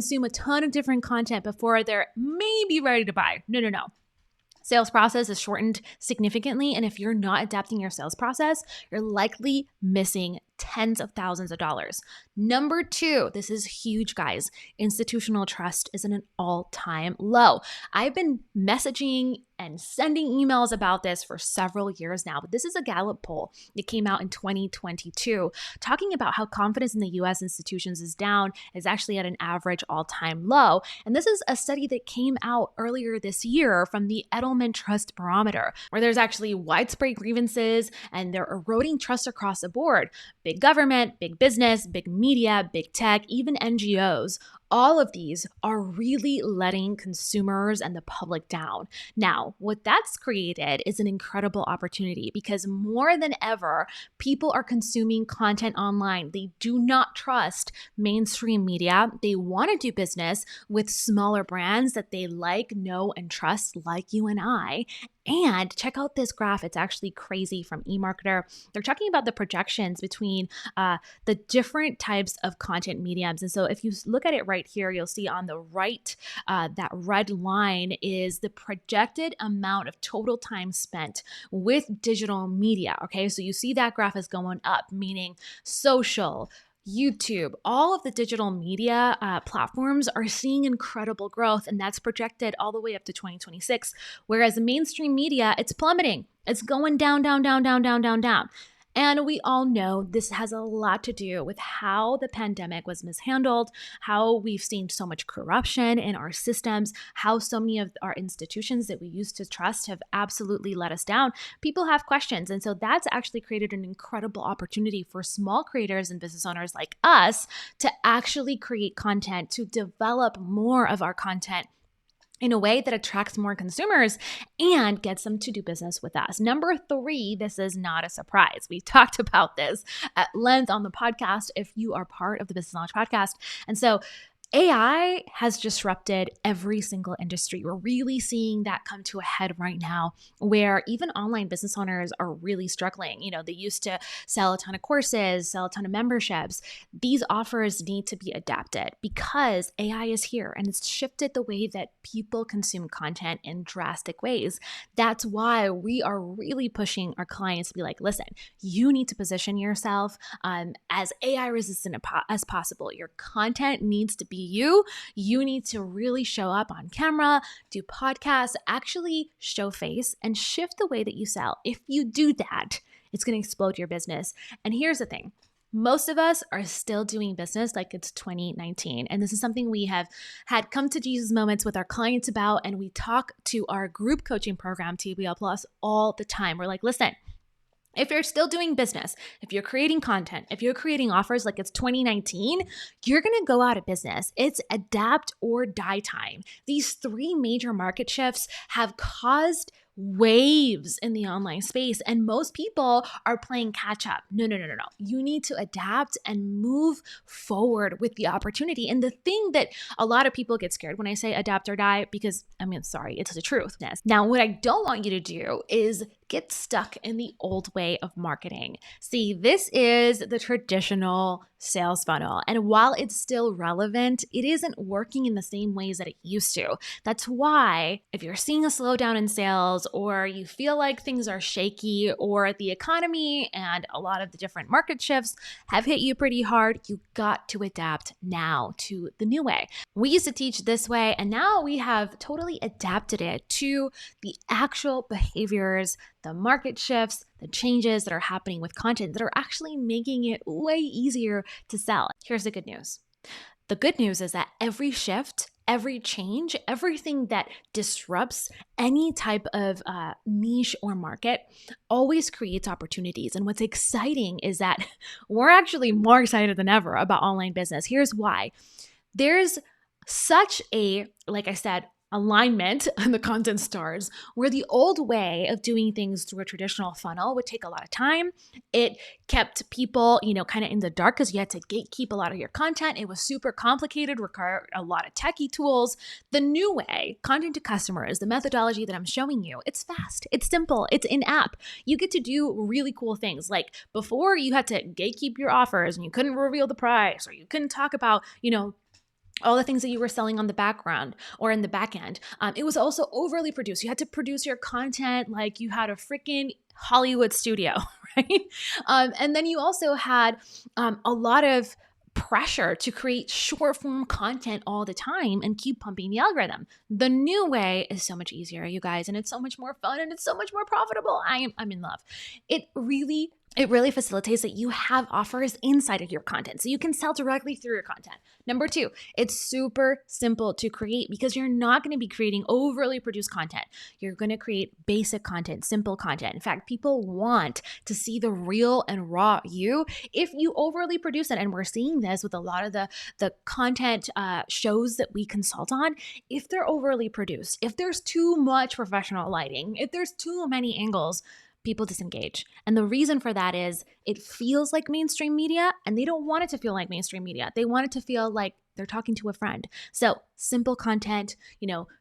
consume a ton of different content before they're maybe ready to buy. No. Sales process is shortened significantly. And if you're not adapting your sales process, you're likely missing tens of thousands of dollars. Number 2, this is huge, guys. Institutional trust is at an all-time low. I've been messaging and sending emails about this for several years now, but this is a Gallup poll that came out in 2022 talking about how confidence in the U.S. institutions is down, is actually at an average all-time low. And this is a study that came out earlier this year from the Edelman Trust Barometer, where there's actually widespread grievances and they're eroding trust across the board. Big government, big business, big media, big tech, even NGOs, all of these are really letting consumers and the public down. Now, what that's created is an incredible opportunity because more than ever, people are consuming content online. They do not trust mainstream media. They want to do business with smaller brands that they like, know, and trust, like you and I. And check out this graph. It's actually crazy from eMarketer. They're talking about the projections between the different types of content mediums. And so if you look at it right here, you'll see on the right, that red line is the projected amount of total time spent with digital media. Okay, so you see that graph is going up, meaning social, YouTube, all of the digital media platforms are seeing incredible growth, and that's projected all the way up to 2026. Whereas mainstream media, it's plummeting. It's going down, down, down, down, down, down, down. And we all know this has a lot to do with how the pandemic was mishandled, how we've seen so much corruption in our systems, how so many of our institutions that we used to trust have absolutely let us down. People have questions. And so that's actually created an incredible opportunity for small creators and business owners like us to actually create content, to develop more of our content in a way that attracts more consumers and gets them to do business with us. Number 3, this is not a surprise. We talked about this at length on the podcast if you are part of the Business Knowledge Podcast. And so AI has disrupted every single industry. We're really seeing that come to a head right now where even online business owners are really struggling. They used to sell a ton of courses, sell a ton of memberships. These offers need to be adapted because AI is here and it's shifted the way that people consume content in drastic ways. That's why we are really pushing our clients to be like, listen, you need to position yourself as AI resistant as possible. Your content needs to be you need to really show up on camera, do podcasts, actually show face and shift the way that you sell. If you do that, it's going to explode your business. And here's the thing. Most of us are still doing business like it's 2019. And this is something we have had come to Jesus moments with our clients about. And we talk to our group coaching program, TBL Plus, all the time. We're like, listen, if you're still doing business, if you're creating content, if you're creating offers like it's 2019, you're going to go out of business. It's adapt or die time. These 3 major market shifts have caused waves in the online space, and most people are playing catch up. No. You need to adapt and move forward with the opportunity. And the thing that a lot of people get scared when I say adapt or die, because it's the truth. Now, what I don't want you to do is get stuck in the old way of marketing. See, this is the traditional sales funnel. And while it's still relevant, it isn't working in the same ways that it used to. That's why if you're seeing a slowdown in sales, or you feel like things are shaky, or the economy and a lot of the different market shifts have hit you pretty hard, you got to adapt now to the new way. We used to teach this way, and now we have totally adapted it to the actual behaviors, the market shifts, the changes that are happening with content that are actually making it way easier to sell. Here's the good news. The good news is that every shift, every change, everything that disrupts any type of niche or market always creates opportunities. And what's exciting is that we're actually more excited than ever about online business. Here's why. There's such a, like I said, alignment on the content stars, where the old way of doing things through a traditional funnel would take a lot of time. It kept people, kind of in the dark because you had to gatekeep a lot of your content. It was super complicated, required a lot of techie tools. The new way, content to customers, the methodology that I'm showing you, it's fast, it's simple, it's in-app. You get to do really cool things. Like before, you had to gatekeep your offers and you couldn't reveal the price, or you couldn't talk about, all the things that you were selling on the background or in the back end. It was also overly produced. You had to produce your content like you had a freaking Hollywood studio, right? And then you also had a lot of pressure to create short form content all the time and keep pumping the algorithm. The new way is so much easier, you guys, and it's so much more fun and it's so much more profitable. I'm in love. It really facilitates that you have offers inside of your content so you can sell directly through your content. Number 2, it's super simple to create because you're not going to be creating overly produced content. You're going to create basic content, simple content. In fact, people want to see the real and raw you. If you overly produce it, and we're seeing this with a lot of the content shows that we consult on, if they're overly produced, if there's too much professional lighting, if there's too many angles, people disengage. And the reason for that is it feels like mainstream media, and they don't want it to feel like mainstream media. They want it to feel like they're talking to a friend. So simple content,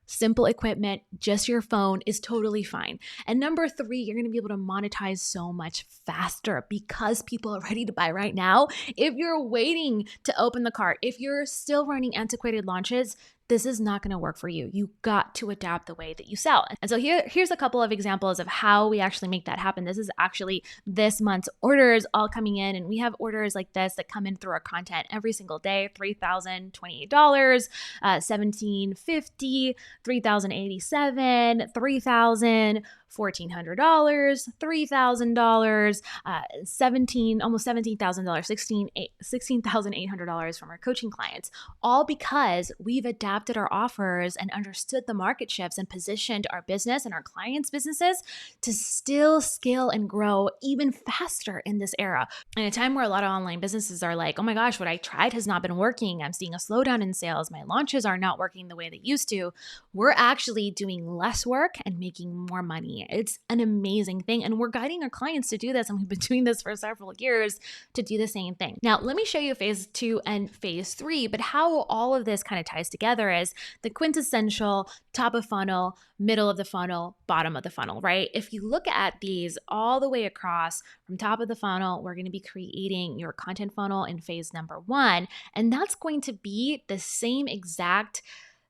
simple equipment, just your phone is totally fine. And number 3, you're going to be able to monetize so much faster because people are ready to buy right now. If you're waiting to open the cart, if you're still running antiquated launches, this is not going to work for you. You got to adapt the way that you sell. And so here's a couple of examples of how we actually make that happen. This is actually this month's orders all coming in, and we have orders like this that come in through our content every single day. $3,028, $1,750, $3,087, $3,000, $1,400, $3,000, almost $17,000, $16,800 from our coaching clients, all because we've adapted our offers and understood the market shifts and positioned our business and our clients' businesses to still scale and grow even faster in this era. In a time where a lot of online businesses are like, oh my gosh, what I tried has not been working. I'm seeing a slowdown in sales. My launches are not working the way they used to. We're actually doing less work and making more money. It's an amazing thing. And we're guiding our clients to do this. And we've been doing this for several years to do the same thing. Now, let me show you phase 2 and phase 3, but how all of this kind of ties together is the quintessential top of funnel, middle of the funnel, bottom of the funnel, right? If you look at these all the way across from top of the funnel, we're going to be creating your content funnel in phase number 1. And that's going to be the same exact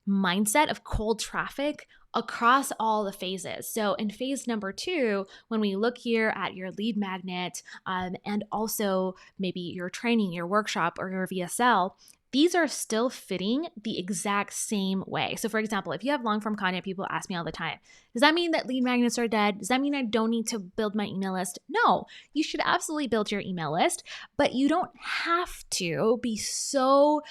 mindset of cold traffic across all the phases. So in phase number 2, when we look here at your lead magnet and also maybe your training, your workshop, or your VSL, these are still fitting the exact same way. So for example, if you have long form content, people ask me all the time, does that mean that lead magnets are dead? Does that mean I don't need to build my email list? No, you should absolutely build your email list, but you don't have to be so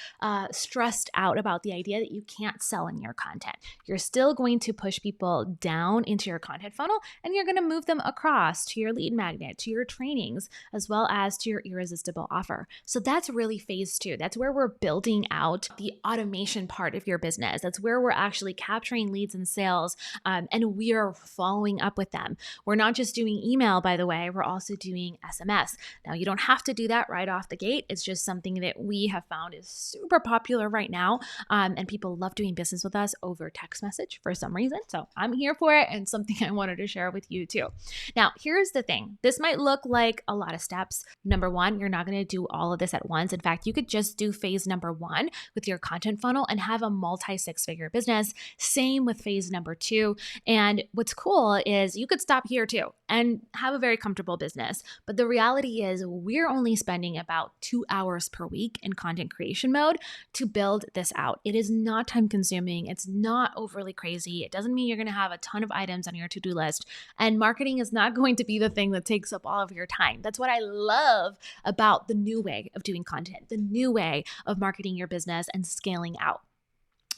stressed out about the idea that you can't sell in your content. You're still going to push people down into your content funnel, and you're going to move them across to your lead magnet, to your trainings, as well as to your irresistible offer. So that's really phase 2. That's where we're building building out the automation part of your business. That's where we're actually capturing leads and sales, and we are following up with them. We're not just doing email, by the way, we're also doing SMS. Now, you don't have to do that right off the gate. It's just something that we have found is super popular right now, and people love doing business with us over text message for some reason. So I'm here for it, and something I wanted to share with you too. Now, here's the thing. This might look like a lot of steps. Number one, you're not going to do all of this at once. In fact, you could just do phase number one with your content funnel and have a multi-six-figure business. Same with phase number two. And what's cool is you could stop here too and have a very comfortable business. But the reality is we're only spending about 2 hours per week in content creation mode to build this out. It is not time consuming. It's not overly crazy. It doesn't mean you're going to have a ton of items on your to-do list. And marketing is not going to be the thing that takes up all of your time. That's what I love about the new way of doing content, the new way of marketing your business and scaling out.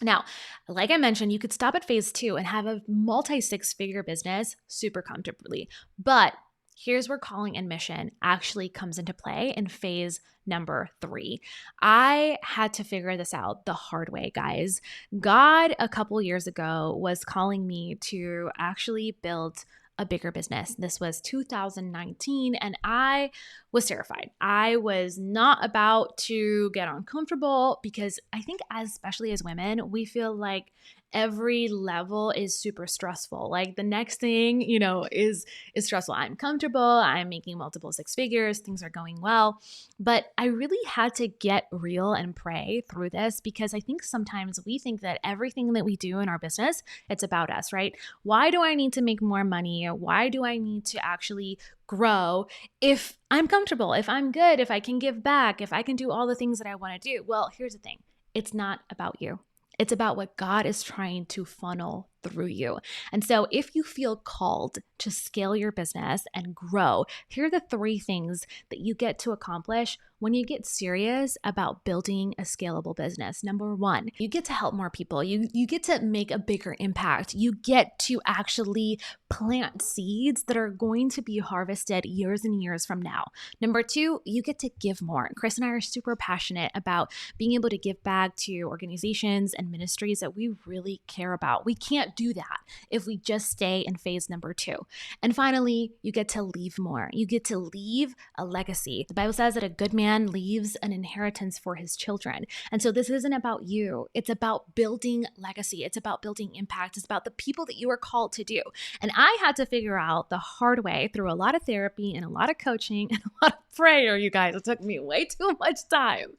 Now, like I mentioned, you could stop at phase two and have a multi-six-figure business super comfortably. But here's where calling and mission actually comes into play in phase number three. I had to figure this out the hard way, guys. God, a couple years ago, was calling me to actually build a bigger business. This was 2019, and I was terrified. I was not about to get uncomfortable because I think, especially as women, we feel like every level is super stressful. Like the next thing, is stressful. I'm comfortable. I'm making multiple six figures. Things are going well. But I really had to get real and pray through this because I think sometimes we think that everything that we do in our business, it's about us, right? Why do I need to make more money? Why do I need to actually grow if I'm comfortable, if I'm good, if I can give back, if I can do all the things that I want to do? Well, here's the thing. It's not about you. It's about what God is trying to funnel through you. And so if you feel called to scale your business and grow, here are the three things that you get to accomplish when you get serious about building a scalable business. Number one, you get to help more people. You get to make a bigger impact. You get to actually plant seeds that are going to be harvested years and years from now. Number two, you get to give more. Chris and I are super passionate about being able to give back to organizations and ministries that we really care about. We can't do that if we just stay in phase number two. And finally, you get to leave more. You get to leave a legacy. The Bible says that a good man leaves an inheritance for his children. And so this isn't about you. It's about building legacy. It's about building impact. It's about the people that you are called to do. And I had to figure out the hard way through a lot of therapy and a lot of coaching and a lot of prayer, you guys. It took me way too much time,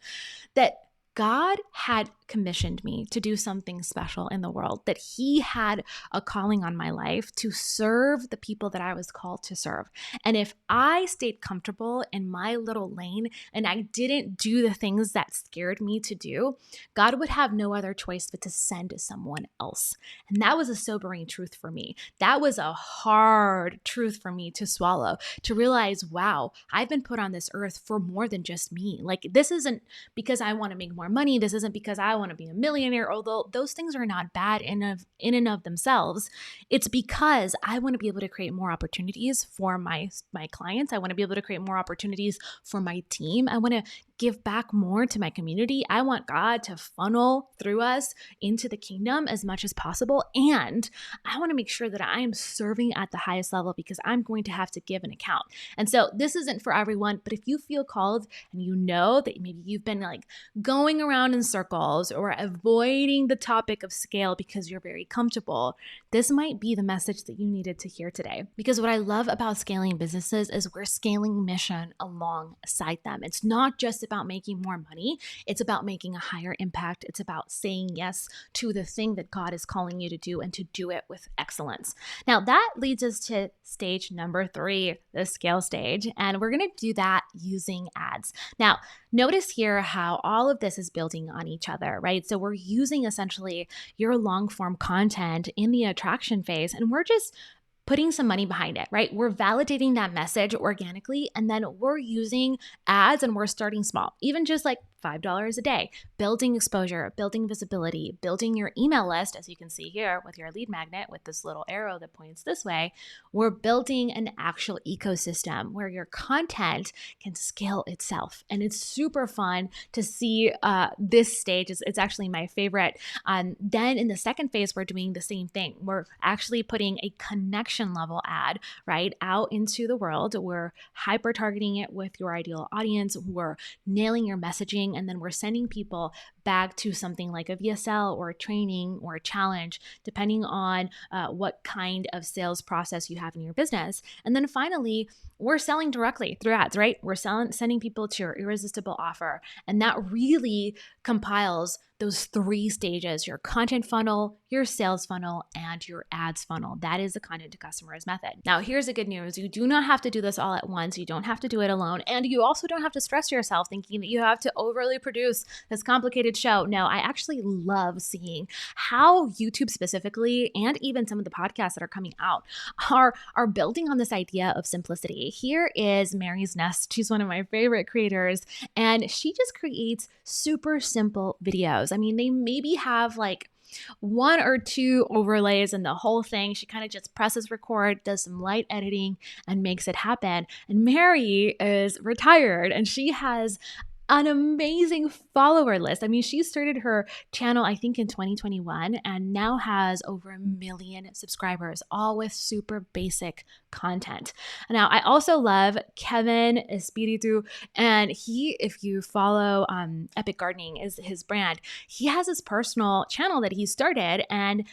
that God had commissioned me to do something special in the world, that He had a calling on my life to serve the people that I was called to serve. And if I stayed comfortable in my little lane and I didn't do the things that scared me to do, God would have no other choice but to send someone else. And that was a sobering truth for me. That was a hard truth for me to swallow, to realize, wow, I've been put on this earth for more than just me. Like, this isn't because I want to make more money. This isn't because I want to be a millionaire, although those things are not bad in and of themselves. It's because I want to be able to create more opportunities for my clients. I want to be able to create more opportunities for my team. I want to give back more to my community. I want God to funnel through us into the kingdom as much as possible. And I want to make sure that I am serving at the highest level because I'm going to have to give an account. And so this isn't for everyone, but if you feel called and you know that maybe you've been like going around in circles or avoiding the topic of scale because you're very comfortable, this might be the message that you needed to hear today. Because what I love about scaling businesses is we're scaling mission alongside them. It's not just about making more money. It's about making a higher impact. It's about saying yes to the thing that God is calling you to do and to do it with excellence. Now that leads us to stage number 3, the scale stage. And we're going to do that using ads. Now, notice here how all of this is building on each other, right? So we're using essentially your long form content in the attraction phase, and we're just putting some money behind it, right? We're validating that message organically, and then we're using ads and we're starting small, even just like $5 a day, building exposure, building visibility, building your email list, as you can see here with your lead magnet with this little arrow that points this way. We're building an actual ecosystem where your content can scale itself. And it's super fun to see this stage. It's actually my favorite. Then in the second phase, we're doing the same thing. We're actually putting a connection level ad, right, out into the world. We're hyper targeting it with your ideal audience. We're nailing your messaging, and then we're sending people back to something like a VSL or a training or a challenge, depending on what kind of sales process you have in your business. And then finally, we're selling directly through ads, right? We're sending people to your irresistible offer. And that really compiles those 3 stages: your content funnel, your sales funnel, and your ads funnel. That is the content to customers method. Now, here's the good news. You do not have to do this all at once. You don't have to do it alone. And you also don't have to stress yourself thinking that you have to overly produce this complicated show. No, I actually love seeing how YouTube specifically, and even some of the podcasts that are coming out, are building on this idea of simplicity. Here is Mary's Nest. She's one of my favorite creators, and she just creates super simple videos. I mean, they maybe have like 1 or 2 overlays in the whole thing. She kind of just presses record, does some light editing, and makes it happen. And Mary is retired, and she has an amazing follower list. I mean, she started her channel, I think, in 2021 and now has over 1 million subscribers, all with super basic content. Now, I also love Kevin Espiritu, and he, if you follow Epic Gardening is his brand, he has his personal channel that he started, and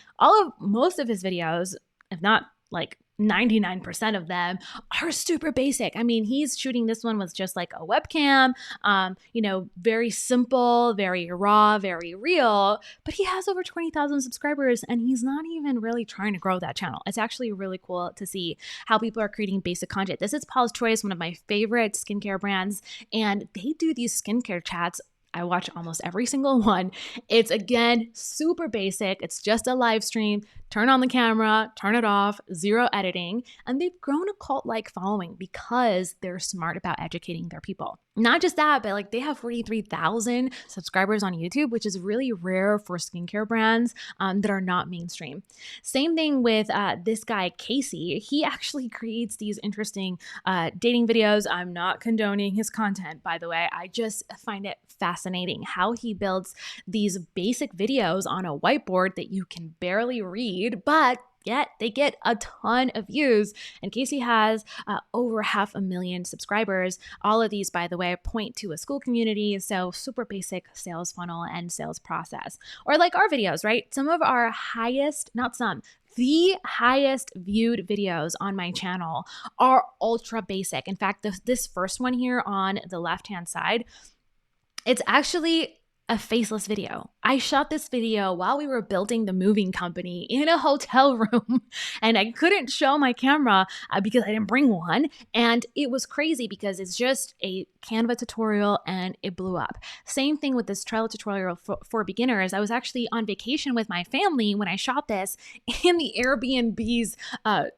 most of his videos, if not like 99% of them, are super basic. I mean, he's shooting this one with just like a webcam, very simple, very raw, very real, but he has over 20,000 subscribers, and he's not even really trying to grow that channel. It's actually really cool to see how people are creating basic content. This is Paul's Choice, one of my favorite skincare brands, and they do these skincare chats. I watch almost every single one. It's, again, super basic. It's just a live stream. Turn on the camera, turn it off, 0 editing. And they've grown a cult-like following because they're smart about educating their people. Not just that, but like they have 43,000 subscribers on YouTube, which is really rare for skincare brands that are not mainstream. Same thing with this guy, Casey. He actually creates these interesting dating videos. I'm not condoning his content, by the way. I just find it fascinating how he builds these basic videos on a whiteboard that you can barely read, but yet they get a ton of views. And Casey has over 500,000 subscribers. All of these, by the way, point to a school community. So super basic sales funnel and sales process. Or like our videos, right? Some of our the highest viewed videos on my channel are ultra basic. In fact, this first one here on the left-hand side, it's actually a faceless video. I shot this video while we were building the moving company in a hotel room, and I couldn't show my camera because I didn't bring one. And it was crazy because it's just a Canva tutorial and it blew up. Same thing with this Trello tutorial for beginners. I was actually on vacation with my family when I shot this in the Airbnb's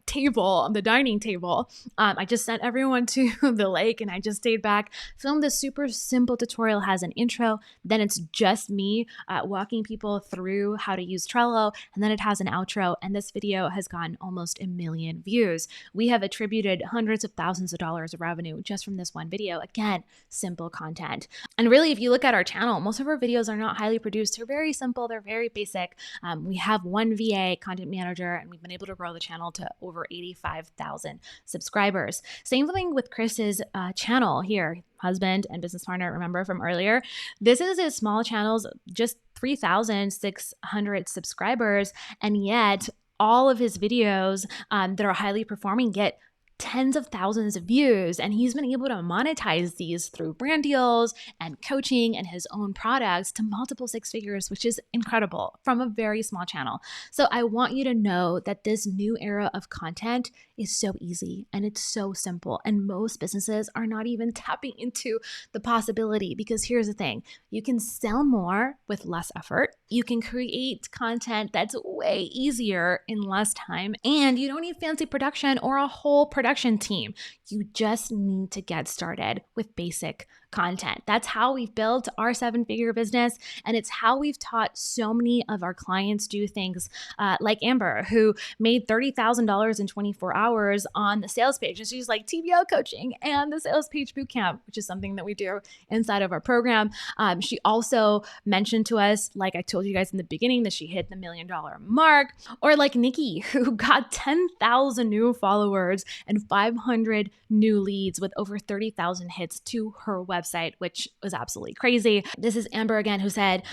table, the dining table. I just sent everyone to the lake and I just stayed back, filmed this super simple tutorial, has an intro, then it's just me walking people through how to use Trello, and then it has an outro, and this video has gotten almost 1 million views. We have attributed hundreds of thousands of dollars of revenue just from this one video. Again, simple content. And really, if you look at our channel, most of our videos are not highly produced. They're very simple. They're very basic. We have one VA content manager, and we've been able to grow the channel to over 85,000 subscribers. Same thing with Chris's channel here. Husband and business partner, remember from earlier. This is his small channel's just 3,600 subscribers, and yet all of his videos that are highly performing get tens of thousands of views, and he's been able to monetize these through brand deals and coaching and his own products to multiple six figures, which is incredible from a very small channel. So I want you to know that this new era of content is so easy and it's so simple, and most businesses are not even tapping into the possibility, because here's the thing: you can sell more with less effort. You can create content that's way easier in less time, and you don't need fancy production or a whole production team. You just need to get started with basic content. That's how we've built our seven-figure business, and it's how we've taught so many of our clients do things like Amber, who made $30,000 in 24 hours on the sales page. And she's like TBL coaching and the sales page bootcamp, which is something that we do inside of our program. She also mentioned to us, like I told you guys in the beginning, that she hit the $1 million mark. Or like Nikki, who got 10,000 new followers and 500 new leads with over 30,000 hits to her website, which was absolutely crazy. This is Amber again, who said,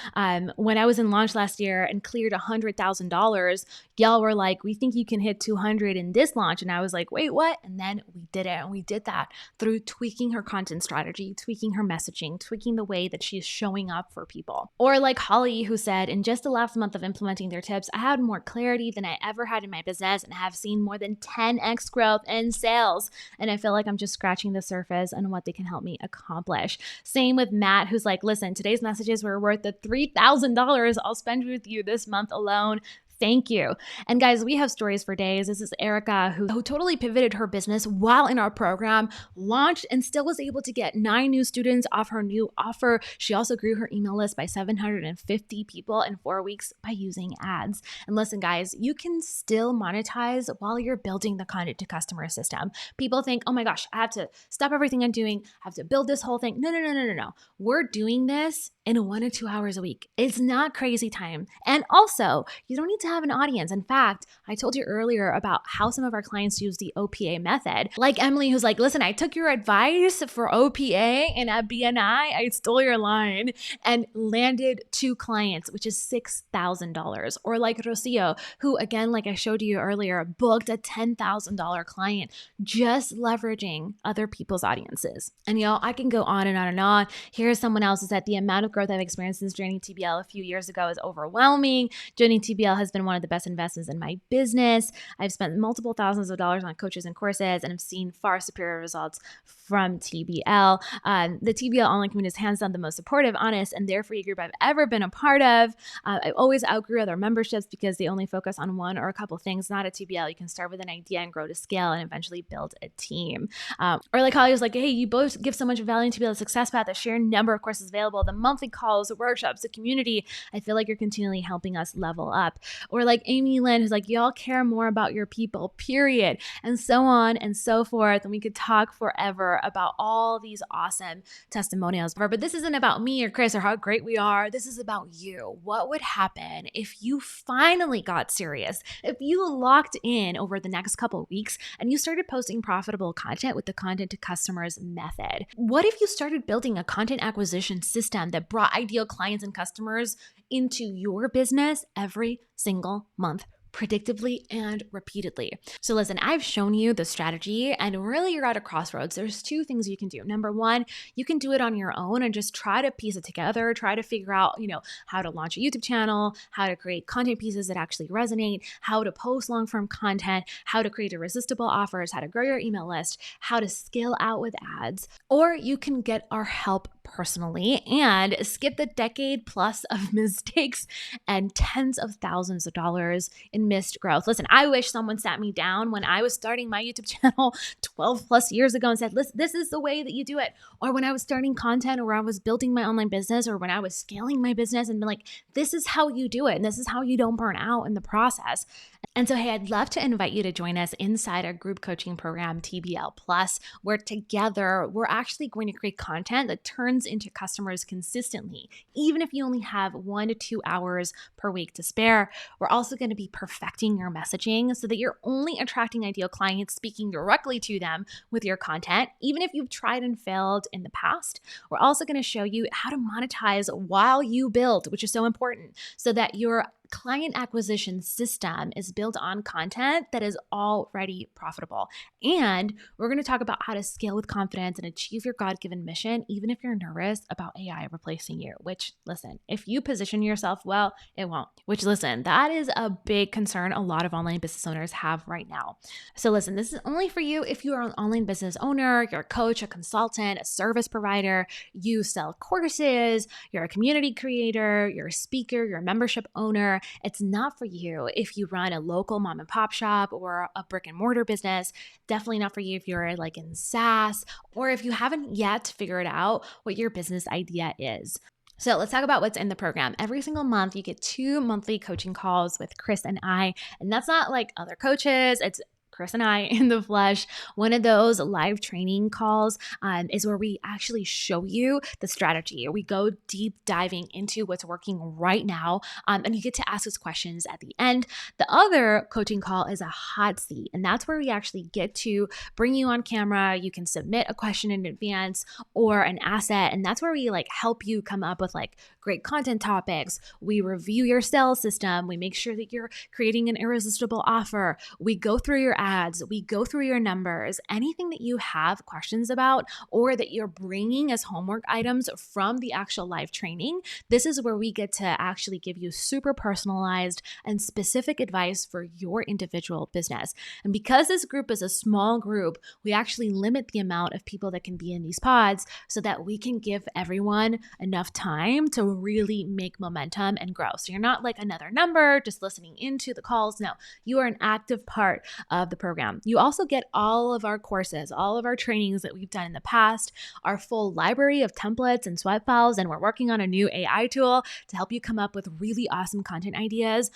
when I was in launch last year and cleared $100,000, y'all were like, we think you can hit 200 in this launch. And I was like, wait, what? And then we did it. And we did that through tweaking her content strategy, tweaking her messaging, tweaking the way that she's showing up for people. Or like Holly, who said, in just the last month of implementing their tips, I had more clarity than I ever had in my business and have seen more than 10x growth in sales. And I feel like I'm just scratching the surface on what they can help me accomplish. Same with Matt, who's like, listen, today's messages were worth the $3,000 I'll spend with you this month alone. Thank you. And guys, we have stories for days. This is Erica, who totally pivoted her business while in our program, launched, and still was able to get 9 new students off her new offer. She also grew her email list by 750 people in 4 weeks by using ads. And listen, guys, you can still monetize while you're building the content to customer system. People think, oh my gosh, I have to stop everything I'm doing, I have to build this whole thing. No. We're doing this in 1 to 2 hours a week. It's not crazy time. And also, you don't need to have an audience. In fact, I told you earlier about how some of our clients use the OPA method. Like Emily, who's like, listen, I took your advice for OPA, and at BNI, I stole your line and landed 2 clients, which is $6,000. Or like Rocio, who again, like I showed you earlier, booked a $10,000 client just leveraging other people's audiences. And y'all, I can go on and on and on. Here's someone else who said, the amount of growth I've experienced since joining TBL a few years ago is overwhelming. Joining TBL has been one of the best investments in my business. I've spent multiple thousands of dollars on coaches and courses, and have seen far superior results from TBL. The TBL online community is hands down the most supportive, honest, and there free group I've ever been a part of. I always outgrew other memberships because they only focus on one or a couple things. Not at TBL. You can start with an idea and grow to scale and eventually build a team. Or like Holly was like, hey, you both give so much value in TBL Success Path, a sheer number of courses available, the monthly calls, the workshops, the community. I feel like you're continually helping us level up. Or like Amy Lynn, who's like, y'all care more about your people, period. And so on and so forth. And we could talk forever about all these awesome testimonials. But this isn't about me or Chris or how great we are. This is about you. What would happen if you finally got serious? If you locked in over the next couple of weeks and you started posting profitable content with the content to customers method? What if you started building a content acquisition system that brought ideal clients and customers into your business every single month, predictably and repeatedly? So listen, I've shown you the strategy, and really you're at a crossroads. There's 2 things you can do. Number 1, you can do it on your own and just try to piece it together, try to figure out, how to launch a YouTube channel, how to create content pieces that actually resonate, how to post long-form content, how to create irresistible offers, how to grow your email list, how to scale out with ads. Or you can get our help personally and skip the decade plus of mistakes and tens of thousands of dollars in missed growth. Listen, I wish someone sat me down when I was starting my YouTube channel 12 plus years ago and said, listen, this is the way that you do it. Or when I was starting content, or when I was building my online business, or when I was scaling my business, and been like, this is how you do it. And this is how you don't burn out in the process. And so, hey, I'd love to invite you to join us inside our group coaching program, TBL Plus, where together we're actually going to create content that turns into customers consistently. Even if you only have 1 to 2 hours per week to spare, we're also going to be perfecting your messaging so that you're only attracting ideal clients, speaking directly to them with your content. Even if you've tried and failed in the past, we're also going to show you how to monetize while you build, which is so important, so that you're client acquisition system is built on content that is already profitable. And we're going to talk about how to scale with confidence and achieve your God-given mission, even if you're nervous about AI replacing you, which, listen, if you position yourself well, it won't. Which, listen, that is a big concern a lot of online business owners have right now. So listen, this is only for you if you are an online business owner, you're a coach, a consultant, a service provider, you sell courses, you're a community creator, you're a speaker, you're a membership owner. It's not for you if you run a local mom and pop shop or a brick and mortar business. Definitely not for you if you're like in SaaS or if you haven't yet figured out what your business idea is. So let's talk about what's in the program. Every single month, you get 2 monthly coaching calls with Chris and I. And that's not like other coaches. It's Chris and I in the flesh. One of those live training calls is where we actually show you the strategy. We go deep diving into what's working right now, and you get to ask us questions at the end. The other coaching call is a hot seat, and that's where we actually get to bring you on camera. You can submit a question in advance or an asset, and that's where we like help you come up with like great content topics. We review your sales system. We make sure that you're creating an irresistible offer. We go through your ads, we go through your numbers, anything that you have questions about or that you're bringing as homework items from the actual live training. This is where we get to actually give you super personalized and specific advice for your individual business. And because this group is a small group, we actually limit the amount of people that can be in these pods so that we can give everyone enough time to really make momentum and grow. So you're not like another number just listening into the calls. No, you are an active part of the program. You also get all of our courses, all of our trainings that we've done in the past, our full library of templates and sweat files, and we're working on a new AI tool to help you come up with really awesome content ideas.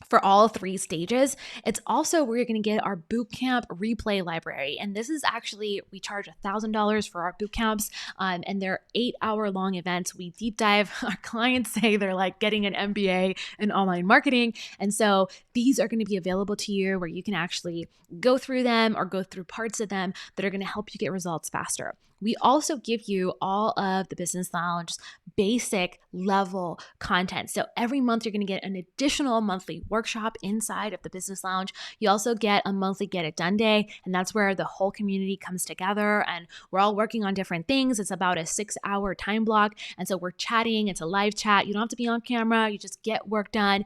For all 3 stages. It's also where you're going to get our bootcamp replay library. And this is actually, we charge $1,000 for our bootcamps, and they're 8-hour long events. We deep dive. Our clients say they're like getting an MBA in online marketing. And so these are going to be available to you where you can actually go through them or go through parts of them that are going to help you get results faster. We also give you all of the Business Lounge basic level content. So every month you're going to get an additional monthly workshop inside of the Business Lounge. You also get a monthly Get It Done Day, and that's where the whole community comes together and we're all working on different things. It's about a 6-hour time block. And so we're chatting. It's a live chat. You don't have to be on camera. You just get work done,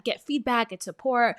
get feedback, get support,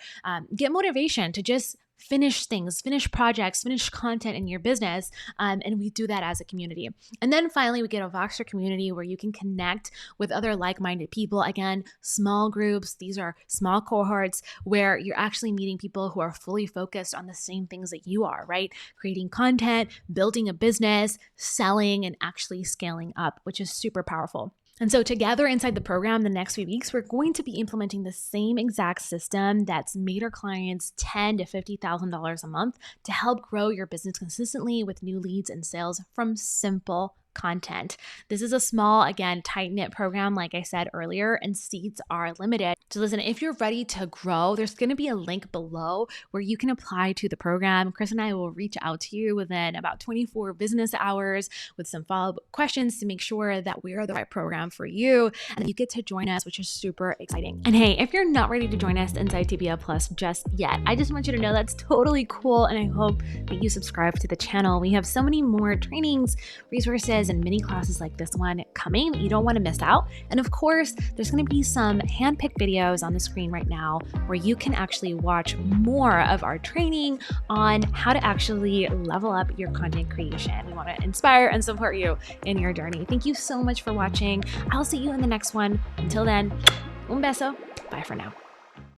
get motivation to just finish things, finish projects, finish content in your business. And we do that as a community. And then finally, we get a Voxer community where you can connect with other like-minded people. Again, small groups. These are small cohorts where you're actually meeting people who are fully focused on the same things that you are, right? Creating content, building a business, selling, and actually scaling up, which is super powerful. And so together inside the program, the next few weeks, we're going to be implementing the same exact system that's made our clients $10,000 to $50,000 a month to help grow your business consistently with new leads and sales from simple content. This is a small, again, tight-knit program, like I said earlier, and seats are limited. So listen, if you're ready to grow, there's going to be a link below where you can apply to the program. Chris and I will reach out to you within about 24 business hours with some follow-up questions to make sure that we are the right program for you and you get to join us, which is super exciting. And hey, if you're not ready to join us inside TBL Plus just yet, I just want you to know that's totally cool, and I hope that you subscribe to the channel. We have so many more trainings, resources, and mini classes like this one coming. You don't want to miss out. And of course, there's going to be some hand-picked videos on the screen right now where you can actually watch more of our training on how to actually level up your content creation. We want to inspire and support you in your journey. Thank you so much for watching. I'll see you in the next one. Until then, un beso. Bye for now.